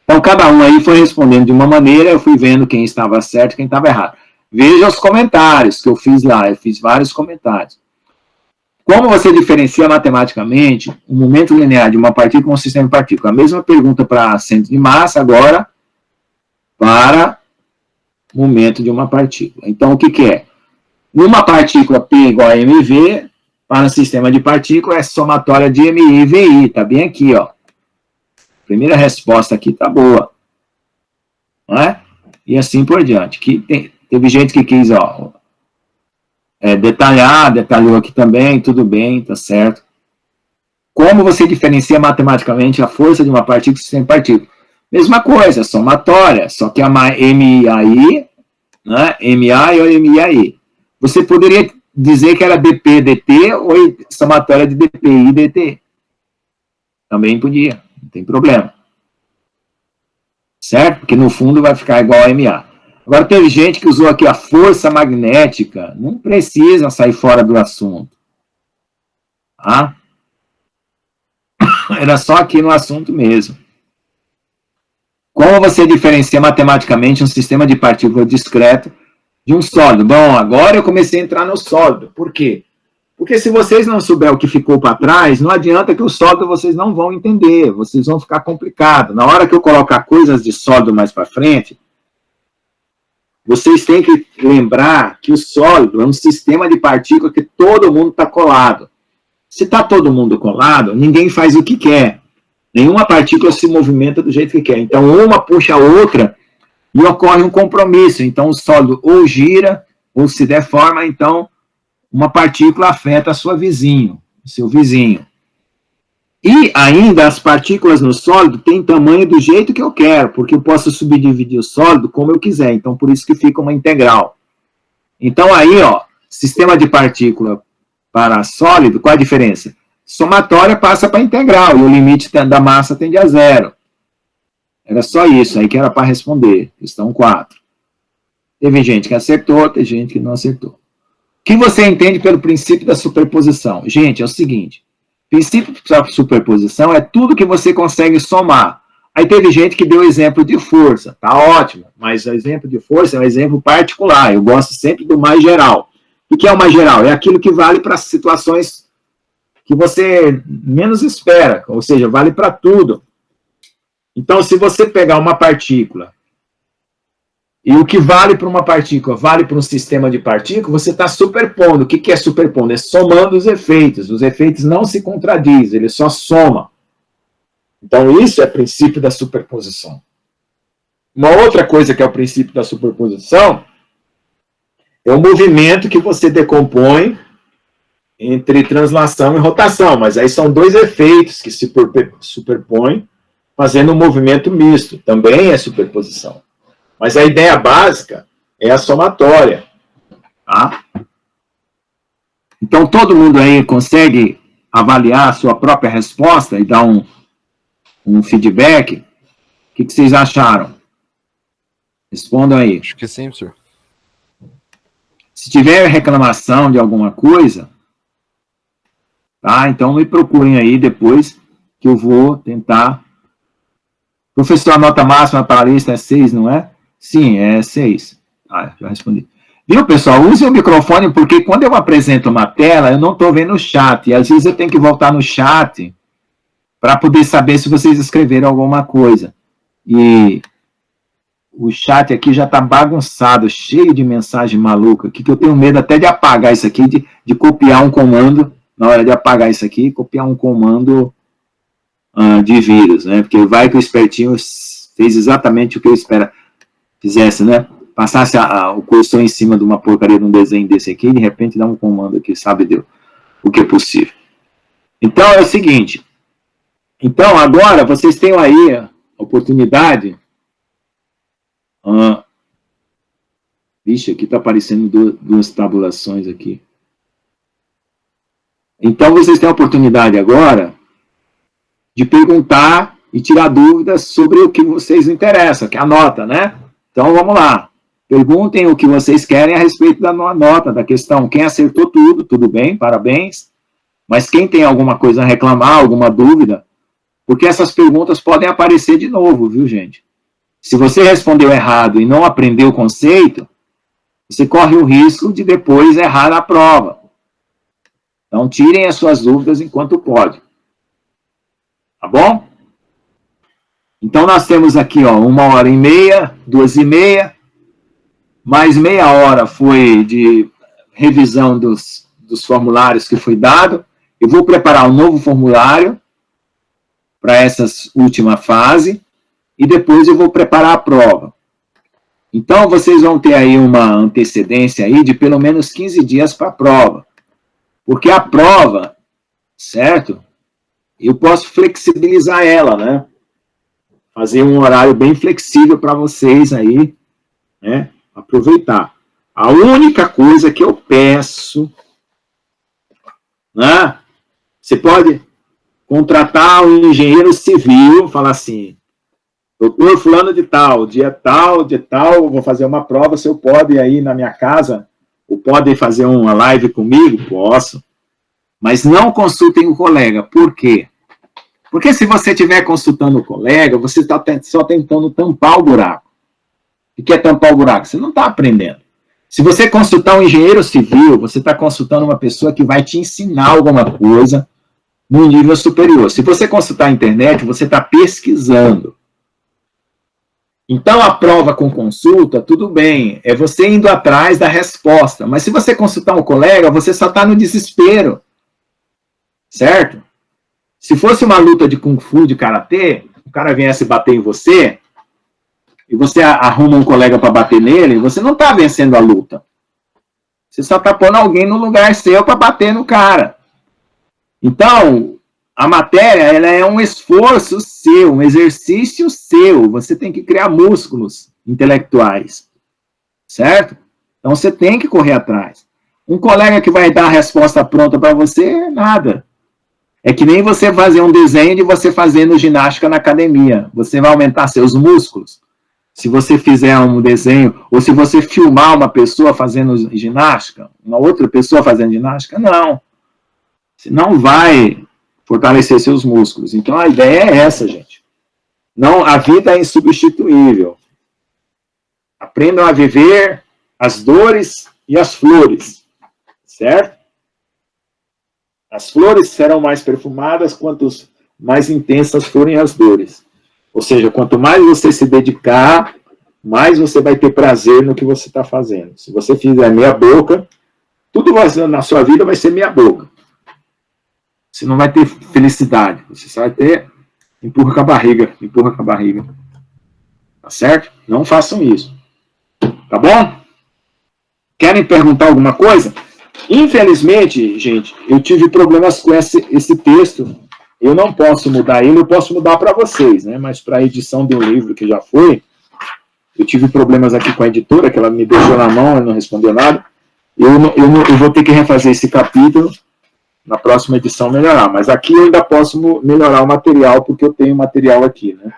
Então, cada um aí foi respondendo de uma maneira, eu fui vendo quem estava certo e quem estava errado. Veja os comentários que eu fiz lá, eu fiz vários comentários. Como você diferencia matematicamente o momento linear de uma partícula com um sistema de partícula? A mesma pergunta para centro de massa, agora para momento de uma partícula. Então, o que que é? Numa partícula P igual a mv, para um sistema de partícula, é somatória de mi e vi. Está bem aqui, ó. Primeira resposta aqui está boa. Não é? E assim por diante. Teve gente que quis, ó, detalhou aqui também, tudo bem, tá certo. Como você diferencia matematicamente a força de uma partícula do sistema de partícula? Mesma coisa, somatória, só que a MI, né? MI ou MIAI. Você poderia dizer que era dp dt ou somatória de dpi dt. Também podia, não tem problema. Certo? Porque no fundo vai ficar igual a MA. Agora teve gente que usou aqui a força magnética. Não precisa sair fora do assunto. Tá? Era só aqui no assunto mesmo. Como você diferencia matematicamente um sistema de partícula discreto de um sólido? Bom, agora eu comecei a entrar no sólido. Por quê? Porque se vocês não souberem o que ficou para trás, não adianta que o sólido vocês não vão entender, vocês vão ficar complicado. Na hora que eu colocar coisas de sólido mais para frente, vocês têm que lembrar que o sólido é um sistema de partículas que todo mundo está colado. Se está todo mundo colado, ninguém faz o que quer. Nenhuma partícula se movimenta do jeito que quer. Então, uma puxa a outra e ocorre um compromisso. Então, o sólido ou gira, ou se deforma, então, uma partícula afeta a sua vizinho, o seu vizinho. E ainda as partículas no sólido têm tamanho do jeito que eu quero, porque eu posso subdividir o sólido como eu quiser. Então, por isso que fica uma integral. Então, aí, ó, sistema de partícula para sólido, qual a diferença? Somatória passa para integral, e o limite da massa tende a 0. Era só isso aí que era para responder. Questão 4. Teve gente que acertou, teve gente que não acertou. O que você entende pelo princípio da superposição? Gente, é o seguinte. Princípio da superposição é tudo que você consegue somar. Aí teve gente que deu exemplo de força. Tá ótimo, mas o exemplo de força é um exemplo particular. Eu gosto sempre do mais geral. O que é o mais geral? É aquilo que vale para situações que você menos espera, ou seja, vale para tudo. Então, se você pegar uma partícula, e o que vale para uma partícula vale para um sistema de partículas, você está superpondo. O que é superpondo? É somando os efeitos. Os efeitos não se contradizem, ele só soma. Então, isso é o princípio da superposição. Uma outra coisa que é o princípio da superposição é o movimento que você decompõe entre translação e rotação, mas aí são dois efeitos que se superpõem, fazendo um movimento misto, também é superposição. Mas a ideia básica é a somatória. Tá? Então, todo mundo aí consegue avaliar a sua própria resposta e dar um feedback? O que vocês acharam? Respondam aí. Acho que sim, senhor. Se tiver reclamação de alguma coisa, tá? Então me procurem aí depois que eu vou tentar. Professor, a nota máxima para a lista é 6, não é? Sim, é 6. Ah, já respondi. Viu, pessoal? Use o microfone, porque quando eu apresento uma tela, eu não estou vendo o chat. E às vezes eu tenho que voltar no chat para poder saber se vocês escreveram alguma coisa. E o chat aqui já está bagunçado, cheio de mensagem maluca, que eu tenho medo até de apagar isso aqui, de copiar um comando, na hora de apagar isso aqui, copiar um comando de vírus, né? Porque vai que o espertinho fez exatamente o que eu fizesse, né? Passasse o cursor em cima de uma porcaria de um desenho desse aqui, e de repente dá um comando aqui, sabe Deus, o que é possível. Então, é o seguinte. Então, agora, vocês têm aí a oportunidade. Vixe, aqui está aparecendo duas tabulações aqui. Então, vocês têm a oportunidade agora de perguntar e tirar dúvidas sobre o que vocês interessam, que é a nota, né? Então, vamos lá. Perguntem o que vocês querem a respeito da nota, da questão. Quem acertou tudo bem, parabéns. Mas quem tem alguma coisa a reclamar, alguma dúvida, porque essas perguntas podem aparecer de novo, viu, gente? Se você respondeu errado e não aprendeu o conceito, você corre o risco de depois errar na prova. Então, tirem as suas dúvidas enquanto pode. Tá bom? Então, nós temos aqui, ó, 1h30, 2h30. mais meia hora foi de revisão dos formulários que foi dado. Eu vou preparar um novo formulário para essa última fase, e depois eu vou preparar a prova. Então, vocês vão ter aí uma antecedência aí de pelo menos 15 dias para a prova. Porque a prova, certo? Eu posso flexibilizar ela, né? Fazer um horário bem flexível para vocês aí, né? Aproveitar. A única coisa que eu peço, né? Você pode contratar um engenheiro civil, falar assim, doutor fulano de tal, dia tal, eu vou fazer uma prova, se eu pode ir aí na minha casa, ou pode fazer uma live comigo? Posso. Mas não consultem o colega. Por quê? Porque se você estiver consultando o colega, você está só tentando tampar o buraco. O que é tampar o buraco? Você não está aprendendo. Se você consultar um engenheiro civil, você está consultando uma pessoa que vai te ensinar alguma coisa no nível superior. Se você consultar a internet, você está pesquisando. Então, a prova com consulta, tudo bem, é você indo atrás da resposta. Mas se você consultar um colega, você só está no desespero. Certo? Se fosse uma luta de Kung Fu, de Karatê, o cara viesse bater em você, e você arruma um colega para bater nele, você não está vencendo a luta. Você só está pondo alguém no lugar seu para bater no cara. Então, a matéria, ela é um esforço seu, um exercício seu. Você tem que criar músculos intelectuais. Certo? Então, você tem que correr atrás. Um colega que vai dar a resposta pronta para você, nada. É que nem você fazer um desenho de você fazendo ginástica na academia. Você vai aumentar seus músculos. Se você fizer um desenho, ou se você filmar uma pessoa fazendo ginástica, uma outra pessoa fazendo ginástica, não. Você não vai fortalecer seus músculos. Então, a ideia é essa, gente. Não, a vida é insubstituível. Aprendam a viver as dores e as flores. Certo? As flores serão mais perfumadas quanto mais intensas forem as dores. Ou seja, quanto mais você se dedicar, mais você vai ter prazer no que você está fazendo. Se você fizer meia boca, tudo na sua vida vai ser meia boca. Você não vai ter felicidade. Você só vai ter empurra com a barriga, empurra com a barriga. Tá certo? Não façam isso. Tá bom? Querem perguntar alguma coisa? Infelizmente, gente, eu tive problemas com esse texto. Eu não posso mudar ele, eu posso mudar para vocês, né? Mas para a edição de um livro que já foi, eu tive problemas aqui com a editora, que ela me deixou na mão, ela não respondeu nada. Eu vou ter que refazer esse capítulo, na próxima edição melhorar. Mas aqui eu ainda posso melhorar o material, porque eu tenho material aqui, né?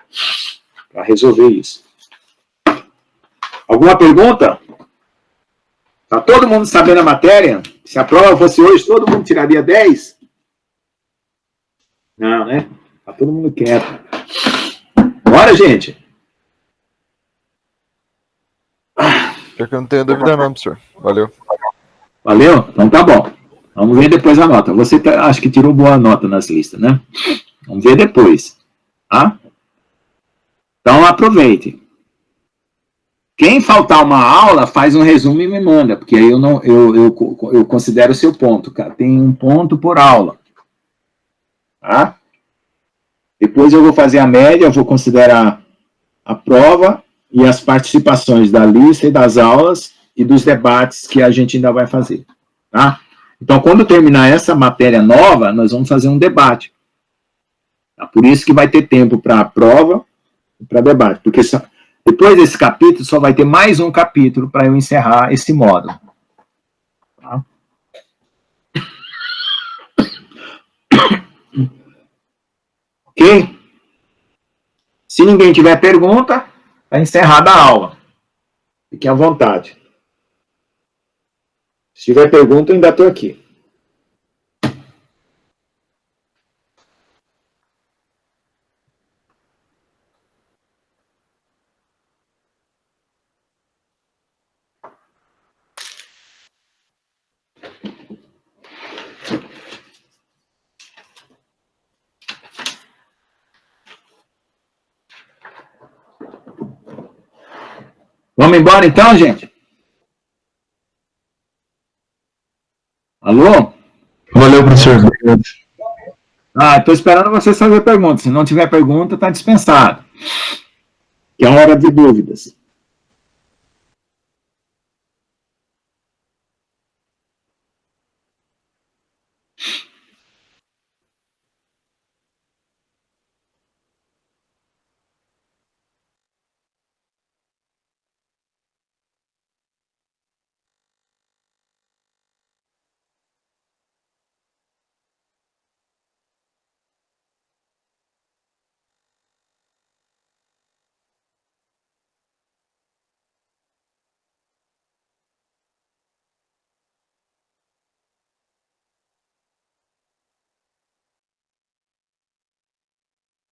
Para resolver isso. Alguma pergunta? Tá todo mundo sabendo a matéria? Se a prova fosse hoje, todo mundo tiraria 10? Não, né? Tá todo mundo quieto. Bora, gente. Eu não tenho dúvida não, professor. Valeu. Valeu? Então tá bom. Vamos ver depois a nota. Você acho que tirou boa nota nas listas, né? Vamos ver depois. Tá? Então aproveite. Quem faltar uma aula, faz um resumo e me manda, porque aí eu considero o seu ponto. Tem um ponto por aula. Tá? Depois eu vou fazer a média, eu vou considerar a prova e as participações da lista e das aulas e dos debates que a gente ainda vai fazer. Tá? Então, quando terminar essa matéria nova, nós vamos fazer um debate. Tá? Por isso que vai ter tempo para a prova e para debate, porque depois desse capítulo, só vai ter mais um capítulo para eu encerrar esse módulo. Tá? Ok? Se ninguém tiver pergunta, está encerrada a aula. Fiquem à vontade. Se tiver pergunta, eu ainda estou aqui. Vamos embora então, gente? Alô? Valeu, professor. Obrigado. Estou esperando vocês fazer perguntas. Se não tiver pergunta, está dispensado. Que é a hora de dúvidas.